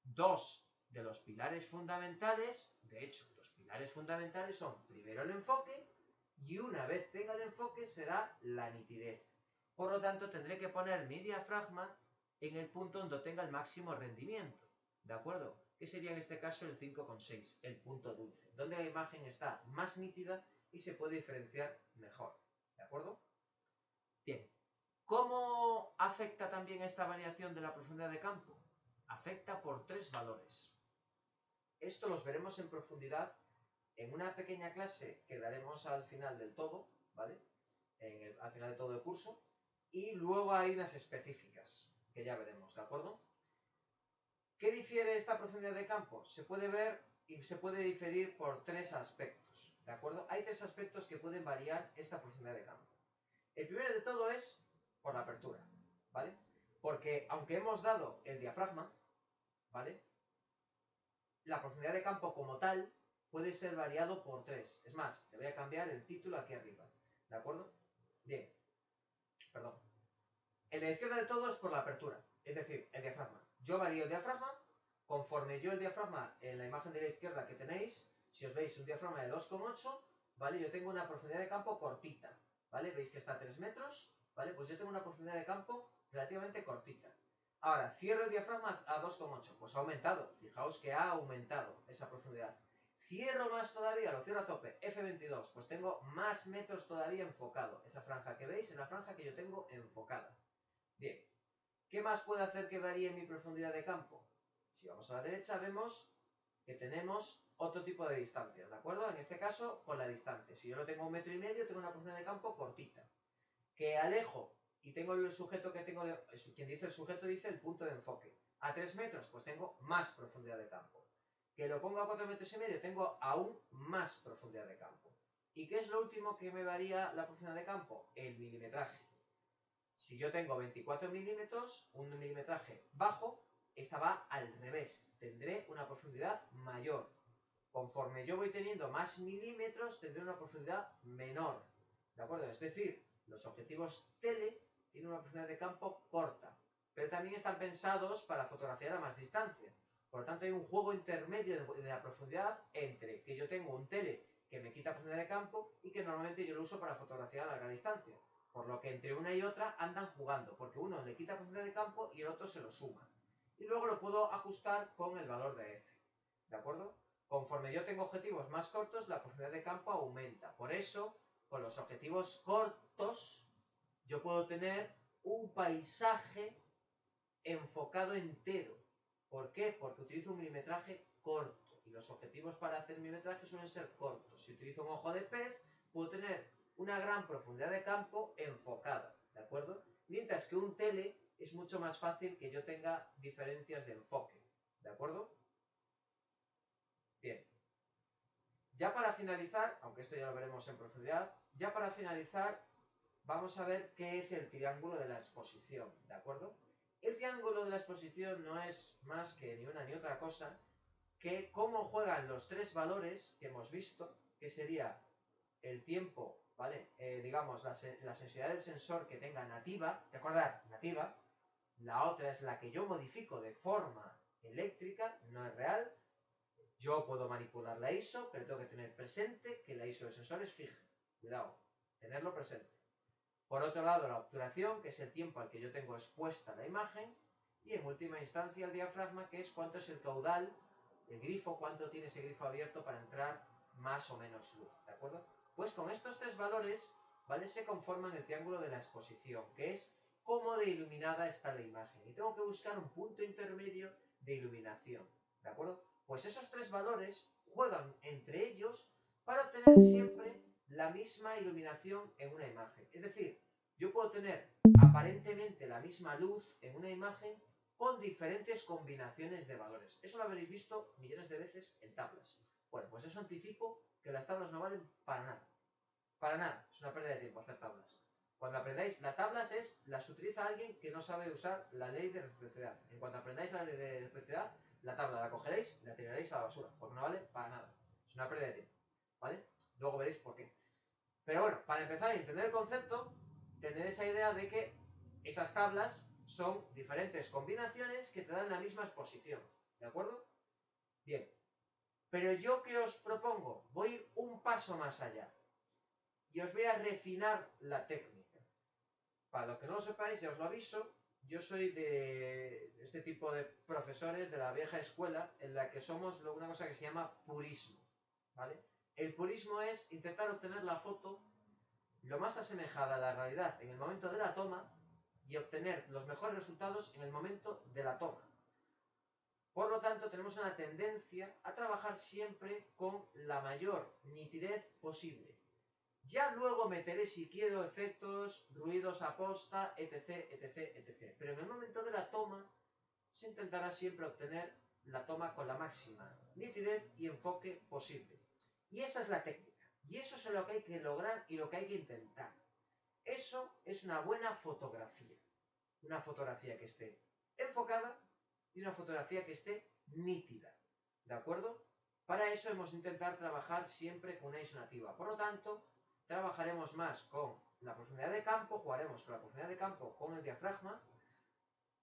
dos de los pilares fundamentales, de hecho, los pilares fundamentales son primero el enfoque y una vez tenga el enfoque será la nitidez. Por lo tanto, tendré que poner mi diafragma en el punto donde tenga el máximo rendimiento, ¿de acuerdo? Que sería en este caso el 5,6, el punto dulce, donde la imagen está más nítida y se puede diferenciar mejor, ¿de acuerdo? Bien, ¿cómo afecta también esta variación de la profundidad de campo? Afecta por 3 valores. Esto los veremos en profundidad en una pequeña clase que daremos al final del todo, ¿vale? Al final de todo el curso. Y luego hay unas específicas, que ya veremos, ¿de acuerdo? ¿Qué difiere esta profundidad de campo? Se puede ver y se puede diferir por 3 aspectos, ¿de acuerdo? Hay 3 aspectos que pueden variar esta profundidad de campo. El primero de todo es por la apertura, ¿vale? Porque aunque hemos dado el diafragma, ¿vale? La profundidad de campo como tal puede ser variado por 3. Es más, te voy a cambiar el título aquí arriba. ¿De acuerdo? Bien. Perdón. El de la izquierda de todo es por la apertura. Es decir, el diafragma. Yo varío el diafragma. Conforme yo el diafragma en la imagen de la izquierda que tenéis, si os veis un diafragma de 2,8, ¿vale? Yo tengo una profundidad de campo cortita. ¿Vale? Veis que está a 3 metros. ¿Vale? Pues yo tengo una profundidad de campo relativamente cortita. Ahora, cierro el diafragma a 2,8. Pues ha aumentado. Fijaos que ha aumentado esa profundidad. Cierro más todavía, lo cierro a tope. F22. Pues tengo más metros todavía enfocado. Esa franja que veis es la franja que yo tengo enfocada. Bien. ¿Qué más puede hacer que varíe mi profundidad de campo? Si vamos a la derecha, vemos que tenemos otro tipo de distancias, ¿de acuerdo? En este caso, con la distancia. Si yo lo tengo 1,5 metros, tengo una profundidad de campo cortita. Que alejo y tengo el sujeto que tengo, quien dice el sujeto dice el punto de enfoque. A 3 metros, pues tengo más profundidad de campo. Que lo pongo a 4,5 metros, tengo aún más profundidad de campo. ¿Y qué es lo último que me varía la profundidad de campo? El milimetraje. Si yo tengo 24 milímetros, un milimetraje bajo, esta va al revés. Tendré una profundidad mayor. Conforme yo voy teniendo más milímetros, tendré una profundidad menor. ¿De acuerdo? Es decir, los objetivos tele tienen una profundidad de campo corta, pero también están pensados para fotografiar a más distancia. Por lo tanto, hay un juego intermedio de la profundidad entre que yo tengo un tele que me quita profundidad de campo y que normalmente yo lo uso para fotografiar a larga distancia. Por lo que entre una y otra andan jugando, porque uno le quita profundidad de campo y el otro se lo suma. Y luego lo puedo ajustar con el valor de F. ¿De acuerdo? Conforme yo tengo objetivos más cortos, la profundidad de campo aumenta. Por eso, con los objetivos cortos, yo puedo tener un paisaje enfocado entero. ¿Por qué? Porque utilizo un milimetraje corto. Y los objetivos para hacer milimetraje suelen ser cortos. Si utilizo un ojo de pez, puedo tener una gran profundidad de campo enfocada. ¿De acuerdo? Mientras que un tele es mucho más fácil que yo tenga diferencias de enfoque. ¿De acuerdo? Bien. Ya para finalizar, aunque esto ya lo veremos en profundidad, ya para finalizar vamos a ver qué es el triángulo de la exposición, ¿de acuerdo? El triángulo de la exposición no es más que ni una ni otra cosa que cómo juegan los tres valores que hemos visto, que sería el tiempo, ¿vale? Digamos, la sensibilidad del sensor que tenga nativa, recordad, nativa. La otra es la que yo modifico de forma eléctrica, no es real. Yo puedo manipular la ISO, pero tengo que tener presente que la ISO del sensor es fija. Cuidado, tenerlo presente. Por otro lado, la obturación, que es el tiempo al que yo tengo expuesta la imagen. Y en última instancia, el diafragma, que es cuánto es el caudal, el grifo, cuánto tiene ese grifo abierto para entrar más o menos luz. ¿De acuerdo? Pues con estos tres valores, ¿vale? Se conforman el triángulo de la exposición, que es cómo de iluminada está la imagen. Y tengo que buscar un punto intermedio de iluminación. ¿De acuerdo? Pues esos tres valores juegan entre ellos para obtener siempre la misma iluminación en una imagen. Es decir, yo puedo tener aparentemente la misma luz en una imagen con diferentes combinaciones de valores. Eso lo habréis visto millones de veces en tablas. Bueno, pues eso anticipo que las tablas no valen para nada. Para nada. Es una pérdida de tiempo hacer tablas. Cuando aprendáis, las tablas las utiliza alguien que no sabe usar la ley de reciprocidad. En cuanto aprendáis la ley de reciprocidad, la tabla la cogeréis y la tiraréis a la basura, porque no vale para nada. Es una pérdida de tiempo. ¿Vale? Luego veréis por qué. Pero bueno, para empezar a entender el concepto, tener esa idea de que esas tablas son diferentes combinaciones que te dan la misma exposición. ¿De acuerdo? Bien. Pero yo que os propongo, voy a ir un paso más allá. Y os voy a refinar la técnica. Para los que no lo sepáis, ya os lo aviso, yo soy de este tipo de profesores de la vieja escuela en la que somos una cosa que se llama purismo. ¿Vale? El purismo es intentar obtener la foto lo más asemejada a la realidad en el momento de la toma y obtener los mejores resultados en el momento de la toma. Por lo tanto, tenemos una tendencia a trabajar siempre con la mayor nitidez posible. Ya luego meteré, si quiero, efectos, ruidos a posta, etc, etc, etc. Pero en el momento de la toma, se intentará siempre obtener la toma con la máxima nitidez y enfoque posible. Y esa es la técnica. Y eso es lo que hay que lograr y lo que hay que intentar. Eso es una buena fotografía. Una fotografía que esté enfocada y una fotografía que esté nítida. ¿De acuerdo? Para eso hemos de intentar trabajar siempre con una ISO nativa. Por lo tanto, trabajaremos más con la profundidad de campo, jugaremos con la profundidad de campo con el diafragma,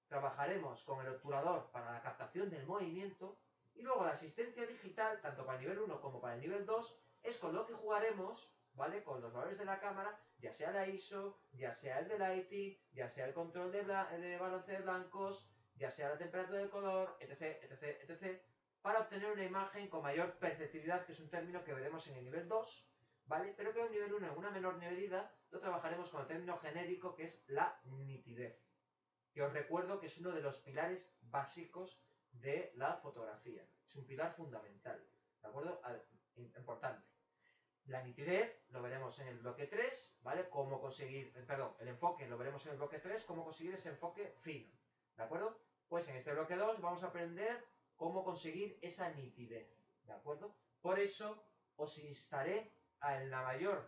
trabajaremos con el obturador para la captación del movimiento y luego la asistencia digital, tanto para el nivel 1 como para el nivel 2, es con lo que jugaremos, ¿vale? Con los valores de la cámara, ya sea la ISO, ya sea el de lighting, ya sea el control de balance de blancos, ya sea la temperatura del color, etc, etc, etc, para obtener una imagen con mayor perceptibilidad, que es un término que veremos en el nivel 2, ¿vale? Pero que en el nivel 1, en una menor medida, lo trabajaremos con el término genérico, que es la nitidez, que os recuerdo que es uno de los pilares básicos de la fotografía. Es un pilar fundamental, ¿de acuerdo? Importante. La nitidez lo veremos en el bloque 3, ¿vale? Cómo conseguir, perdón, el enfoque lo veremos en el bloque 3, cómo conseguir ese enfoque fino, ¿de acuerdo? Pues en este bloque 2 vamos a aprender cómo conseguir esa nitidez, ¿de acuerdo? Por eso os instaré a, en la mayor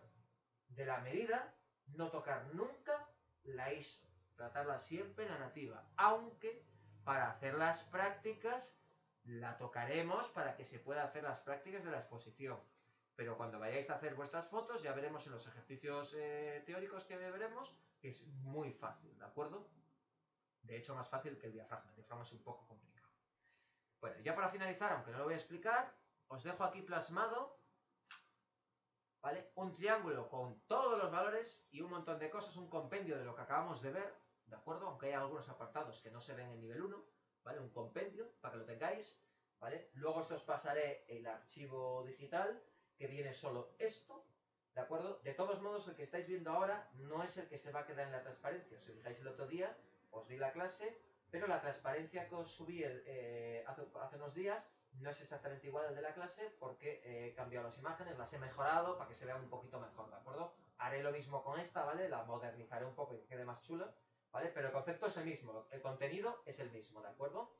de la medida, no tocar nunca la ISO, tratarla siempre en la nativa, aunque para hacer las prácticas la tocaremos para que se pueda hacer las prácticas de la exposición. Pero cuando vayáis a hacer vuestras fotos, ya veremos en los ejercicios teóricos que veremos, que es muy fácil, ¿de acuerdo? De hecho, más fácil que el diafragma. El diafragma es un poco complicado. Bueno, ya para finalizar, aunque no lo voy a explicar, os dejo aquí plasmado, ¿vale? Un triángulo con todos los valores y un montón de cosas, un compendio de lo que acabamos de ver, ¿de acuerdo? Aunque hay algunos apartados que no se ven en nivel 1, ¿vale? Un compendio, para que lo tengáis, ¿vale? Luego os pasaré el archivo digital, que viene solo esto, ¿de acuerdo? De todos modos, el que estáis viendo ahora no es el que se va a quedar en la transparencia. Si os fijáis el otro día, os di la clase, pero la transparencia que os subí hace unos días no es exactamente igual al de la clase, porque he cambiado las imágenes, las he mejorado para que se vean un poquito mejor, ¿de acuerdo? Haré lo mismo con esta, ¿vale? La modernizaré un poco y que quede más chula, ¿vale? Pero el concepto es el mismo, el contenido es el mismo, ¿de acuerdo?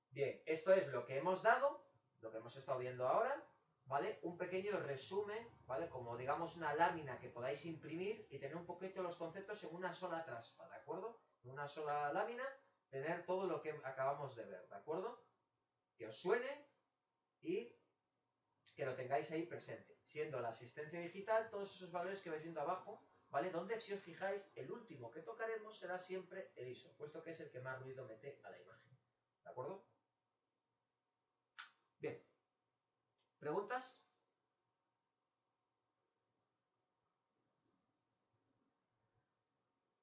Bien, esto es lo que hemos dado, lo que hemos estado viendo ahora, ¿vale? Un pequeño resumen, ¿vale? Como digamos una lámina que podáis imprimir y tener un poquito los conceptos en una sola traspa, ¿de acuerdo? En una sola lámina, tener todo lo que acabamos de ver, ¿de acuerdo? Que os suene y que lo tengáis ahí presente, siendo la asistencia digital todos esos valores que vais viendo abajo, ¿vale? Donde, si os fijáis, el último que tocaremos será siempre el ISO, puesto que es el que más ruido mete a la imagen, ¿de acuerdo? Bien, ¿preguntas?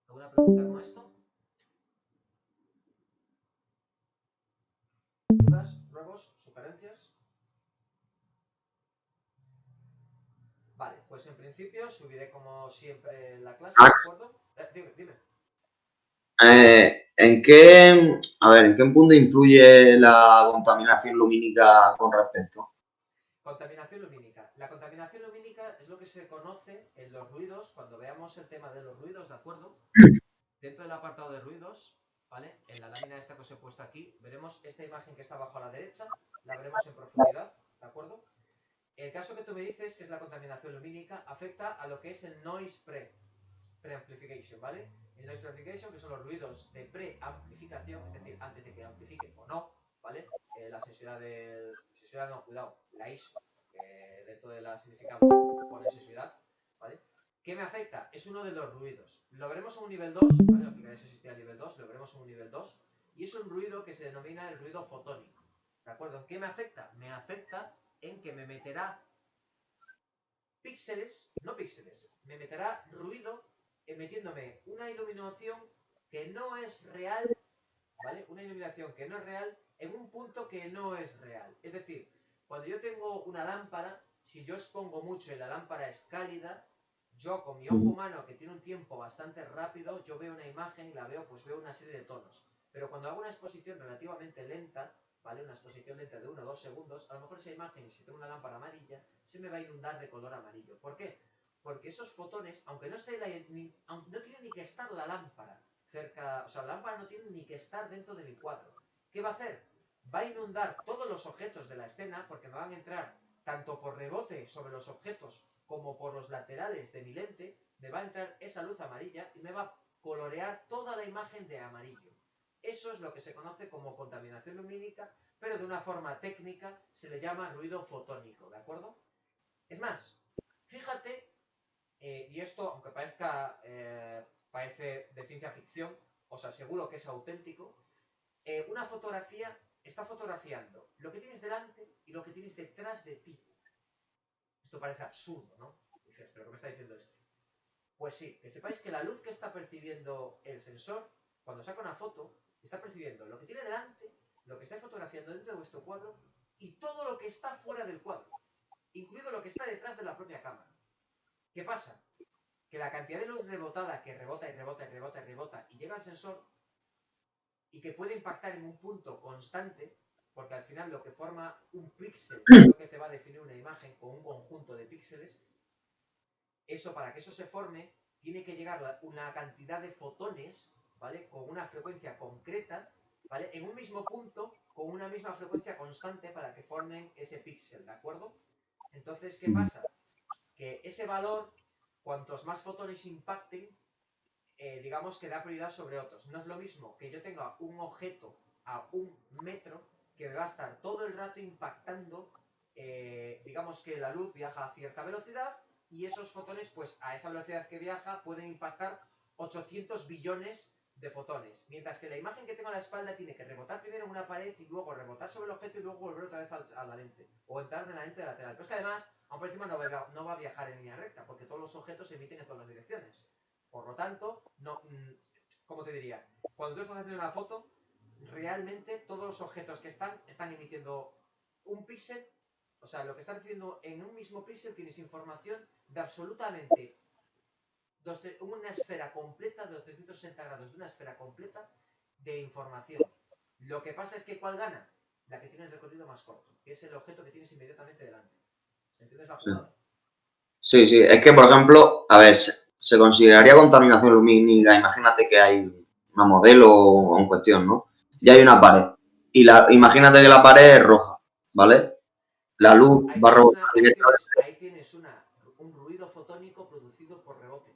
¿Alguna pregunta con esto? ¿Dudas, ruegos, sugerencias? Vale, pues en principio subiré como siempre la clase, ¿de acuerdo? Dime. ¿En qué punto influye la contaminación lumínica con respecto? Contaminación lumínica. La contaminación lumínica es lo que se conoce en los ruidos, cuando veamos el tema de los ruidos, ¿de acuerdo? Dentro del apartado de ruidos, ¿vale? En la lámina esta que os he puesto aquí, veremos esta imagen que está abajo a la derecha, la veremos en profundidad, ¿de acuerdo? El caso que tú me dices, que es la contaminación lumínica, afecta a lo que es el noise preamplification, ¿vale? El noise preamplification, que son los ruidos de preamplificación, es decir, antes de que amplifique o no, ¿vale? La sensibilidad no, cuidado, la ISO, que dentro de la significado pone sensibilidad, ¿vale? ¿Qué me afecta? Es uno de los ruidos. Lo veremos en un nivel 2, ¿vale? Lo que existía en nivel 2, lo veremos en un nivel 2, y es un ruido que se denomina el ruido fotónico, ¿de acuerdo? ¿En qué me afecta? Me afecta en que me meterá me meterá ruido metiéndome una iluminación que no es real, ¿vale? Una iluminación que no es real en un punto que no es real. Es decir, cuando yo tengo una lámpara, si yo expongo mucho y la lámpara es cálida, yo con mi ojo humano que tiene un tiempo bastante rápido, yo veo una imagen y la veo, pues veo una serie de tonos. Pero cuando hago una exposición relativamente lenta, ¿vale? Una exposición lenta de 1 o 2 segundos, a lo mejor esa imagen, si tengo una lámpara amarilla, se me va a inundar de color amarillo. ¿Por qué? Porque esos fotones, aunque no no tiene ni que estar la lámpara cerca, o sea, la lámpara no tiene ni que estar dentro de mi cuadro. ¿Qué va a hacer? Va a inundar todos los objetos de la escena porque me van a entrar tanto por rebote sobre los objetos como por los laterales de mi lente, me va a entrar esa luz amarilla y me va a colorear toda la imagen de amarillo. Eso es lo que se conoce como contaminación lumínica, pero de una forma técnica se le llama ruido fotónico, ¿de acuerdo? Es más, fíjate, y esto, aunque parece de ciencia ficción, os aseguro que es auténtico, una fotografía está fotografiando lo que tienes delante y lo que tienes detrás de ti. Esto parece absurdo, ¿no? Dices, ¿pero qué me está diciendo este? Pues sí, que sepáis que la luz que está percibiendo el sensor, cuando saca una foto, está percibiendo lo que tiene delante, lo que está fotografiando dentro de vuestro cuadro y todo lo que está fuera del cuadro, incluido lo que está detrás de la propia cámara. ¿Qué pasa? Que la cantidad de luz rebotada que rebota y rebota y rebota y rebota y llega al sensor y que puede impactar en un punto constante, porque al final lo que forma un píxel es lo que te va a definir una imagen con un conjunto de píxeles. Eso, para que eso se forme, tiene que llegar una cantidad de fotones, ¿vale? Con una frecuencia concreta, ¿vale? En un mismo punto, con una misma frecuencia constante para que formen ese píxel, ¿de acuerdo? Entonces, ¿qué pasa? Que ese valor, cuantos más fotones impacten, digamos que da prioridad sobre otros. No es lo mismo que yo tenga un objeto a 1 metro que me va a estar todo el rato impactando, digamos que la luz viaja a cierta velocidad y esos fotones, pues a esa velocidad que viaja, pueden impactar 800 billones de fotones. Mientras que la imagen que tengo a la espalda tiene que rebotar primero en una pared y luego rebotar sobre el objeto y luego volver otra vez a la lente. O entrar en la lente lateral. Pero es que además, aún por encima no va a viajar en línea recta, porque todos los objetos se emiten en todas las direcciones. Por lo tanto, no, ¿cómo te diría? Cuando tú estás haciendo una foto, realmente todos los objetos que están emitiendo un píxel. O sea, lo que está recibiendo en un mismo píxel tienes información de absolutamente una esfera completa de los 360 grados, de una esfera completa de información. Lo que pasa es que ¿cuál gana? La que tiene el recorrido más corto, que es el objeto que tienes inmediatamente delante. ¿Entiendes la jugada? Sí, sí. Es que, por ejemplo, a ver, se consideraría contaminación lumínica. Imagínate que hay una modelo o en cuestión, ¿no? Y hay una pared. Y imagínate que la pared es roja, ¿vale? La luz va a rebotar directamente. Ahí tienes un ruido fotónico producido por rebote.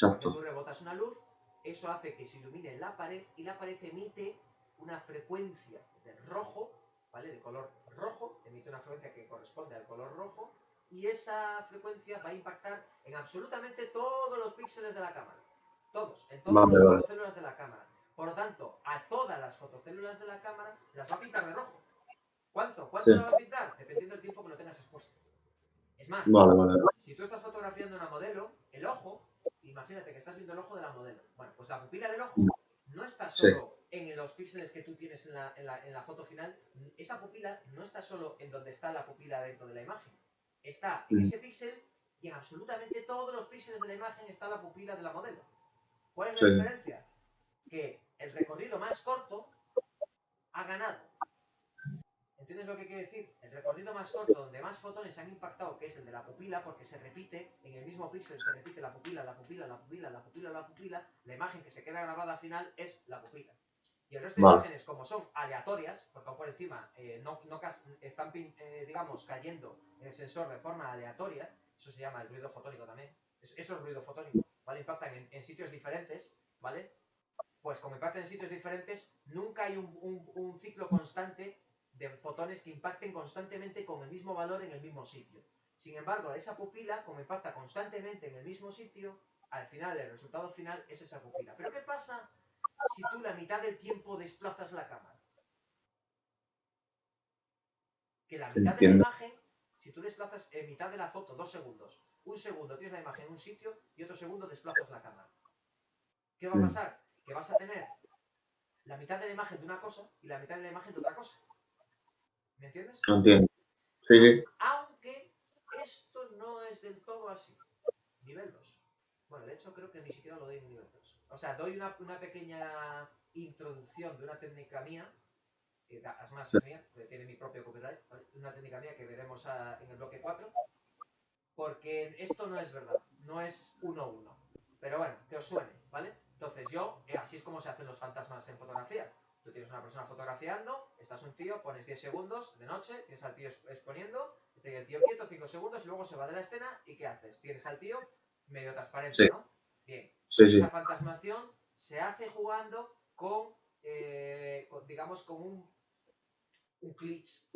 Porque tú Exacto. rebotas una luz, eso hace que se ilumine la pared y la pared emite una frecuencia de rojo, ¿vale? De color rojo, emite una frecuencia que corresponde al color rojo y esa frecuencia va a impactar en absolutamente todos los píxeles de la cámara. Todos, en todas las fotocélulas de la cámara. Por lo tanto, a todas las fotocélulas de la cámara las va a pintar de rojo. ¿Cuánto? ¿Cuánto la va a pintar? Dependiendo del tiempo que lo tengas expuesto. Es más, si tú estás fotografiando una modelo, el ojo, imagínate que estás viendo el ojo de la modelo. Bueno, pues la pupila del ojo no está solo en los píxeles que tú tienes en la foto final. Esa pupila no está solo en donde está la pupila dentro de la imagen. Está en ese píxel y en absolutamente todos los píxeles de la imagen está la pupila de la modelo. ¿Cuál es la diferencia? Que el recorrido más corto ha ganado. ¿Entiendes lo que quiere decir? El recorrido más corto, donde más fotones han impactado, que es el de la pupila, porque se repite, en el mismo píxel se repite la pupila, la pupila, la pupila, la pupila, la pupila, la imagen que se queda grabada al final es la pupila. Y el resto de imágenes, como son aleatorias, porque por encima están, digamos, cayendo en el sensor de forma aleatoria, eso se llama el ruido fotónico también, eso es ruido fotónico, ¿vale? Impactan en sitios diferentes, ¿vale? Pues como impactan en sitios diferentes, nunca hay un ciclo constante de fotones que impacten constantemente con el mismo valor en el mismo sitio. Sin embargo, esa pupila, como impacta constantemente en el mismo sitio, al final el resultado final es esa pupila. Pero ¿qué pasa si tú la mitad del tiempo desplazas la cámara? Que la mitad de la imagen, si tú desplazas en mitad de la foto 2 segundos, un segundo tienes la imagen en un sitio y otro segundo desplazas la cámara. ¿Qué va a pasar? Que vas a tener la mitad de la imagen de una cosa y la mitad de la imagen de otra cosa. ¿Me entiendes? Entiendo. Sí. Aunque esto no es del todo así. Nivel 2. Bueno, de hecho creo que ni siquiera lo doy en nivel 2. O sea, doy una pequeña introducción de una técnica mía, es más, es mía, que tiene mi propio copyright, ¿vale? Una técnica mía que veremos en el bloque 4, porque esto no es verdad, no es 1-1. Pero bueno, que os suene, ¿vale? Entonces así es como se hacen los fantasmas en fotografía. Tú tienes una persona fotografiando, estás un tío, pones 10 segundos de noche, tienes al tío exponiendo, está el tío quieto 5 segundos y luego se va de la escena y ¿qué haces? Tienes al tío medio transparente, ¿no? Bien. Esa fantasmación se hace jugando con digamos, con un glitch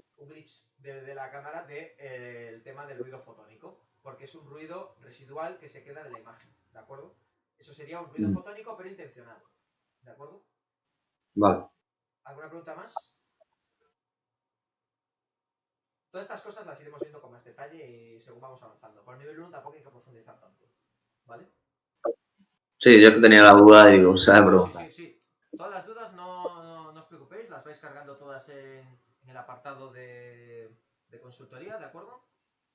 de la cámara del tema del ruido fotónico, porque es un ruido residual que se queda de la imagen, ¿de acuerdo? Eso sería un ruido fotónico pero intencional, ¿de acuerdo? Vale. ¿Alguna pregunta más? Todas estas cosas las iremos viendo con más detalle y según vamos avanzando. Por nivel 1 tampoco hay que profundizar tanto, ¿vale? Sí, yo que tenía la duda y digo, ¿sabes? Sí. Todas las dudas no vais cargando todas en el apartado de consultoría, ¿de acuerdo?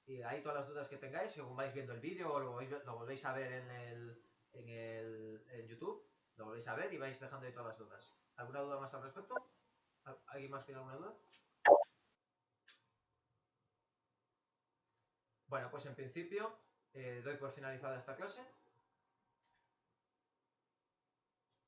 Y ahí todas las dudas que tengáis, según vais viendo el vídeo o lo volvéis a ver en YouTube, lo volvéis a ver y vais dejando ahí todas las dudas. ¿Alguna duda más al respecto? ¿Alguien más tiene alguna duda? Bueno, pues en principio doy por finalizada esta clase.